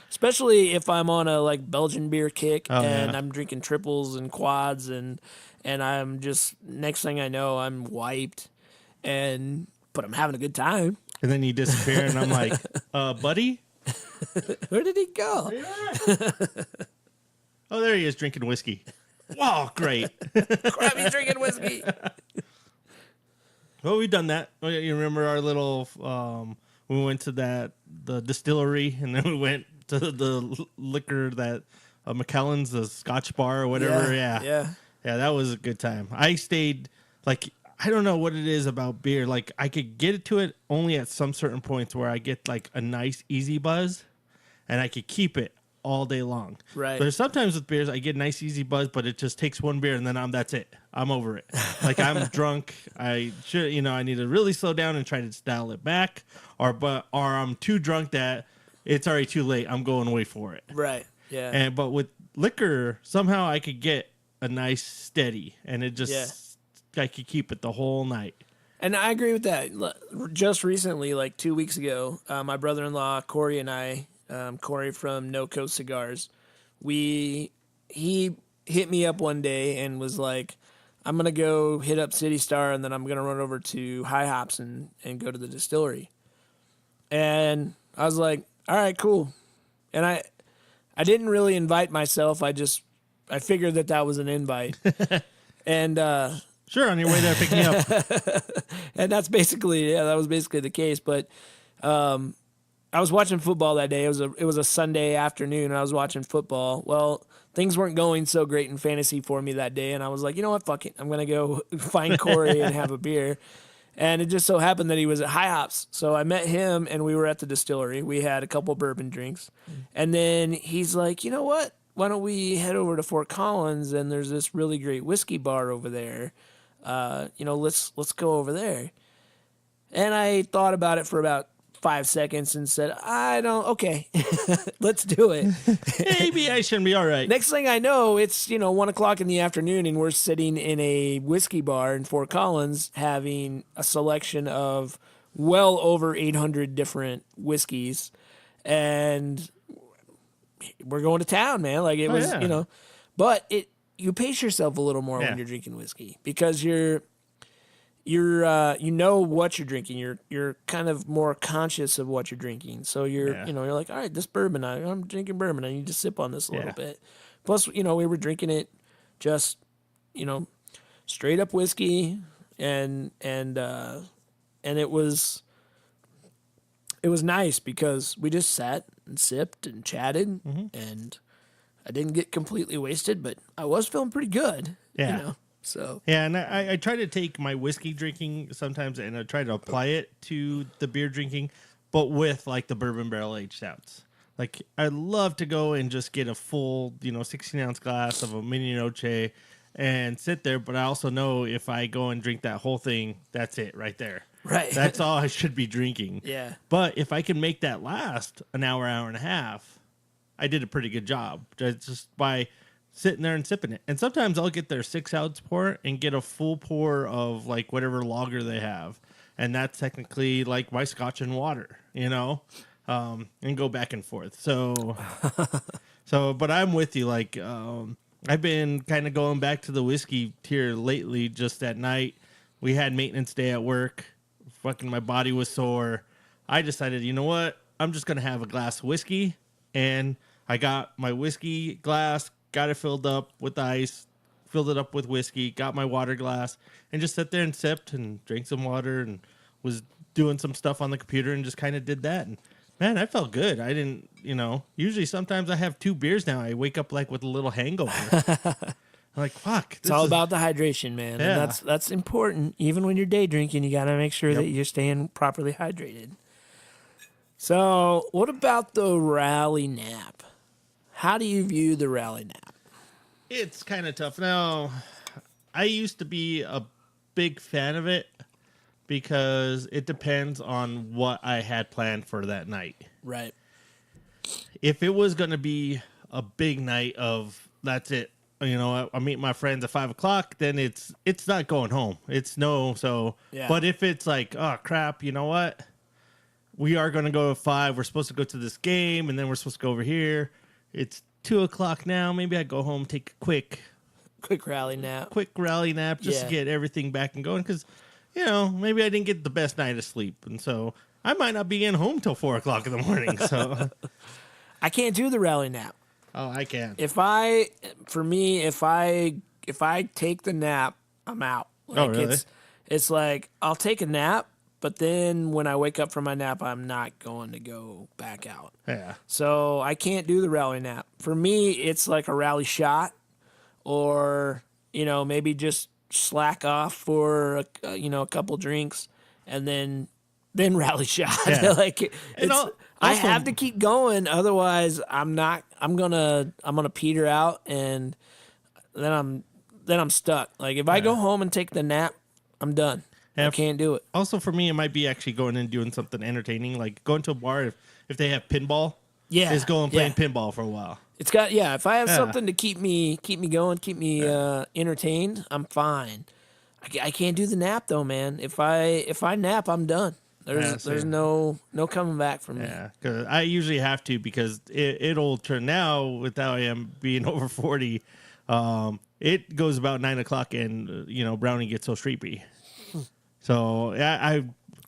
Especially if I'm on a Belgian beer kick and I'm drinking triples and quads and I'm just, next thing I know, I'm wiped but I'm having a good time. And then you disappear and I'm like, buddy? Where did he go? Oh, there he is drinking whiskey. Wow, great. Crap, he's drinking whiskey. Well, we've done that. You remember our little, we went to the distillery, and then we went to the liquor that, McKellen's, the Scotch bar or whatever. Yeah, that was a good time. I stayed, I don't know what it is about beer. I could get to it only at some certain points where I get, a nice, easy buzz, and I could keep it all day long. Right. But sometimes with beers, I get a nice, easy buzz, but it just takes one beer, and then that's it. I'm over it. I'm drunk. I need to really slow down and try to dial it back, or I'm too drunk that it's already too late. I'm going away for it. Right. Yeah. But with liquor, somehow I could get a nice steady, and it just I could keep it the whole night. And I agree with that. Just recently, 2 weeks ago, my brother-in-law Corey and I, Corey from No Coast Cigars, he hit me up one day and was like, I'm going to go hit up City Star and then I'm going to run over to High Hops and go to the distillery. And I was like, all right, cool. And I didn't really invite myself. I figured that was an invite. And sure, on your way there, pick me up. And that was basically the case. But I was watching football that day. It was a Sunday afternoon, and I was watching football. Well, things weren't going so great in fantasy for me that day, and I was like, you know what, fuck it. I'm going to go find Corey and have a beer. And it just so happened that he was at High Hops. So I met him, and we were at the distillery. We had a couple bourbon drinks. And then he's like, you know what? why don't we head over to Fort Collins and there's this really great whiskey bar over there. Let's go over there. And I thought about it for about 5 seconds and said, I don't, okay, let's do it. Maybe I shouldn't be all right. Next thing I know, it's, 1:00 in the afternoon and we're sitting in a whiskey bar in Fort Collins having a selection of well over 800 different whiskeys. And we're going to town, man. Like it was, yeah. But you pace yourself a little more when you're drinking whiskey because you know what you're drinking. You're kind of more conscious of what you're drinking. So you're like, all right, this bourbon, I'm drinking bourbon. I need to sip on this a little bit. Plus, we were drinking it just, straight up whiskey, and it was nice because we just sat and sipped and chatted, and I didn't get completely wasted, but I was feeling pretty good. Yeah. So yeah, and I try to take my whiskey drinking sometimes, and I try to apply it to the beer drinking, but with like the bourbon barrel aged stouts. Like I love to go and just get a full 16-ounce glass of a mini noche and sit there. But I also know if I go and drink that whole thing, that's it right there. Right. That's all I should be drinking. Yeah. But if I can make that last an hour and a half, I did a pretty good job just by sitting there and sipping it. And sometimes I'll get their 6-ounce pour and get a full pour of like whatever lager they have. And that's technically like my scotch and water, and go back and forth. So, but I'm with you. Like, I've been kind of going back to the whiskey tier lately. Just at night, we had maintenance day at work. Fucking my body was sore. I decided, you know what? I'm just going to have a glass of whiskey. And I got my whiskey glass, got it filled up with ice, filled it up with whiskey, got my water glass, and just sat there and sipped and drank some water and was doing some stuff on the computer and just kind of did that. And man, I felt good. I didn't, usually sometimes I have 2 beers now. I wake up like with a little hangover. I'm like, fuck. It's all about the hydration, man. Yeah. And that's important. Even when you're day drinking, you got to make sure that you're staying properly hydrated. So, what about the rally nap? How do you view the rally nap? It's kind of tough. Now, I used to be a big fan of it because it depends on what I had planned for that night. Right. If it was going to be a big night of, that's it, I meet my friends at 5:00, then it's not going home. It's no, so, but if it's like, oh crap, you know what? We are going to go at 5. We're supposed to go to this game, and then we're supposed to go over here. It's 2:00 now. Maybe I go home, take a quick rally nap. Just to get everything back and going. Because, maybe I didn't get the best night of sleep. And so I might not be in home till 4:00 in the morning. So I can't do the rally nap. Oh, I can. If I take the nap, I'm out. Oh, really? It's like I'll take a nap, but then when I wake up from my nap, I'm not going to go back out. Yeah. So I can't do the rally nap. For me, it's like a rally shot, or maybe just slack off for a couple drinks, and then rally shot. Yeah. Like I have to keep going, otherwise I'm gonna peter out, and then I'm stuck. Like if I go home and take the nap, I'm done. I can't do it. Also, for me, it might be actually going and doing something entertaining, like going to a bar if they have pinball. Yeah, is going and playing pinball for a while. It's got if I have something to keep me going, keep me entertained, I'm fine. I can't do the nap though, man. If I nap, I'm done. There's no coming back from me. Yeah, because I usually have to, because it'll turn now, without I am being over 40. It goes about 9:00, and Brownie gets so sleepy. So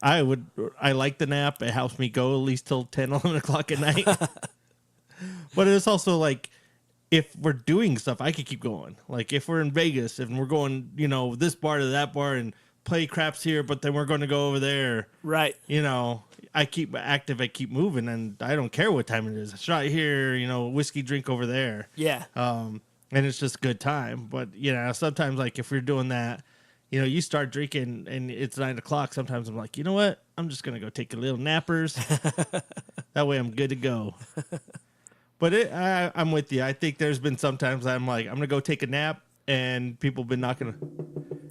I like the nap. It helps me go at least till 10, 11 o'clock at night. But it's also like, if we're doing stuff, I could keep going. Like if we're in Vegas and we're going, this bar to that bar and play craps here, but then we're going to go over there. Right. I keep active. I keep moving, and I don't care what time it is. A shot here, whiskey drink over there. Yeah. And it's just a good time. But, sometimes like if we're doing that, you start drinking and it's 9:00. Sometimes I'm like, you know what? I'm just going to go take a little nappers. That way I'm good to go. But I'm with you. I think there's been sometimes I'm like, I'm going to go take a nap, and people have been knocking.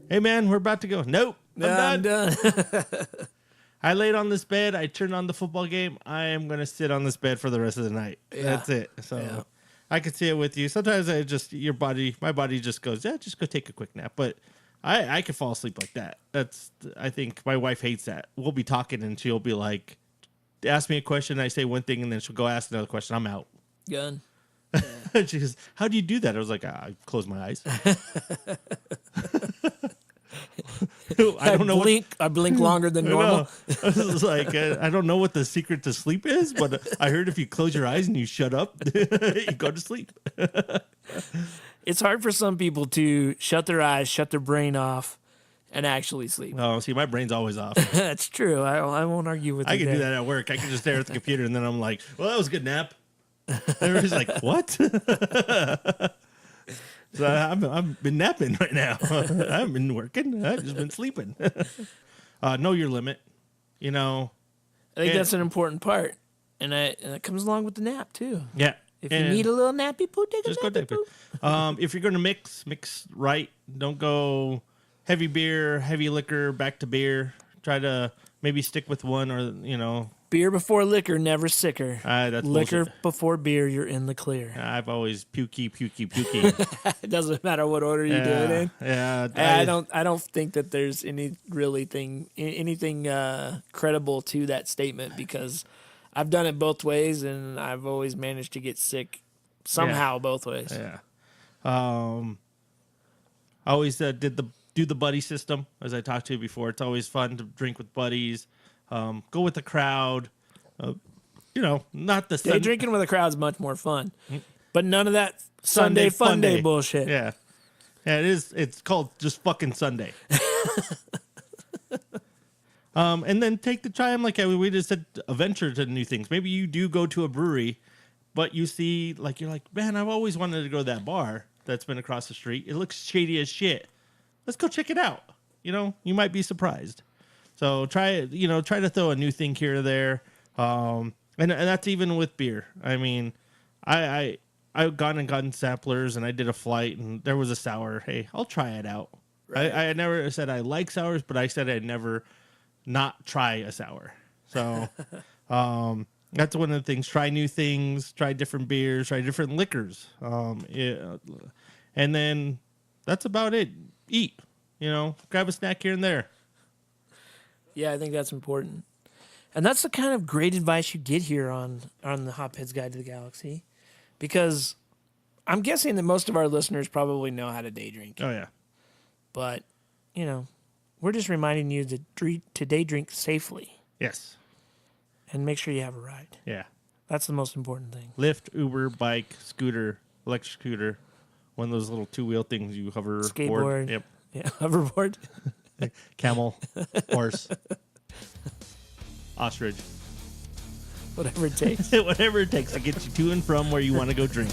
Hey, man, we're about to go. Nope, I'm done. I laid on this bed. I turned on the football game. I am going to sit on this bed for the rest of the night. Yeah. That's it. So I could see it with you. Sometimes my body just goes, yeah, just go take a quick nap. But I could fall asleep like that. I think my wife hates that. We'll be talking and she'll be like, ask me a question. I say one thing and then she'll go ask another question. I'm out. Gun. Yeah. She goes, how do you do that? I was like, I close my eyes. I don't know. I blink longer than normal. I was like, I don't know what the secret to sleep is, but I heard if you close your eyes and you shut up, you go to sleep. It's hard for some people to shut their eyes, shut their brain off, and actually sleep. Oh, see, my brain's always off. That's true. I won't argue with you. I can do that at work. I can just stare at the computer, and then I'm like, well, that was a good nap. Everybody's like, what? So I've been napping right now. I haven't been working. I've just been sleeping. Know your limit. You know, I think that's an important part, and it comes along with the nap too. Yeah. If you need a little nappy poo, just go take it. If you're going to mix right. Don't go heavy beer, heavy liquor, back to beer. Try to maybe stick with one, or beer before liquor, never sicker. That's liquor bullshit. Before beer, you're in the clear. I've always pukey. It doesn't matter what order you do it in. Yeah, I don't think that there's anything credible to that statement, because I've done it both ways and I've always managed to get sick somehow both ways. Yeah. I always do the buddy system, as I talked to you before. It's always fun to drink with buddies. Go with the crowd. Not the Day drinking with a crowd is much more fun, but none of that Sunday fun day bullshit. Yeah, it is. It's called just fucking Sunday. And then take the time, like we just said, venture to new things. Maybe you do go to a brewery, but you see, like, you're like, man, I've always wanted to go to that bar that's been across the street. It looks shady as shit. Let's go check it out. You might be surprised. So try to throw a new thing here or there. And that's even with beer. I mean, I've gone and gotten samplers, and I did a flight, and there was a sour. Hey, I'll try it out. Right. I never said I like sours, but I said I'd never not try a sour. So that's one of the things. Try new things. Try different beers. Try different liquors. And then that's about it. Eat. Grab a snack here and there. Yeah, I think that's important. And that's the kind of great advice you get here on the Hophead's Guide to the Galaxy, because I'm guessing that most of our listeners probably know how to day drink. Oh, yeah. But, we're just reminding you to day drink safely. Yes. And make sure you have a ride. Yeah. That's the most important thing. Lyft, Uber, bike, scooter, electric scooter, one of those little two-wheel things you hover. Skateboard. Yep. Yeah, hoverboard. Camel, horse, ostrich. Whatever it takes. Whatever it takes to get you to and from where you want to go drink.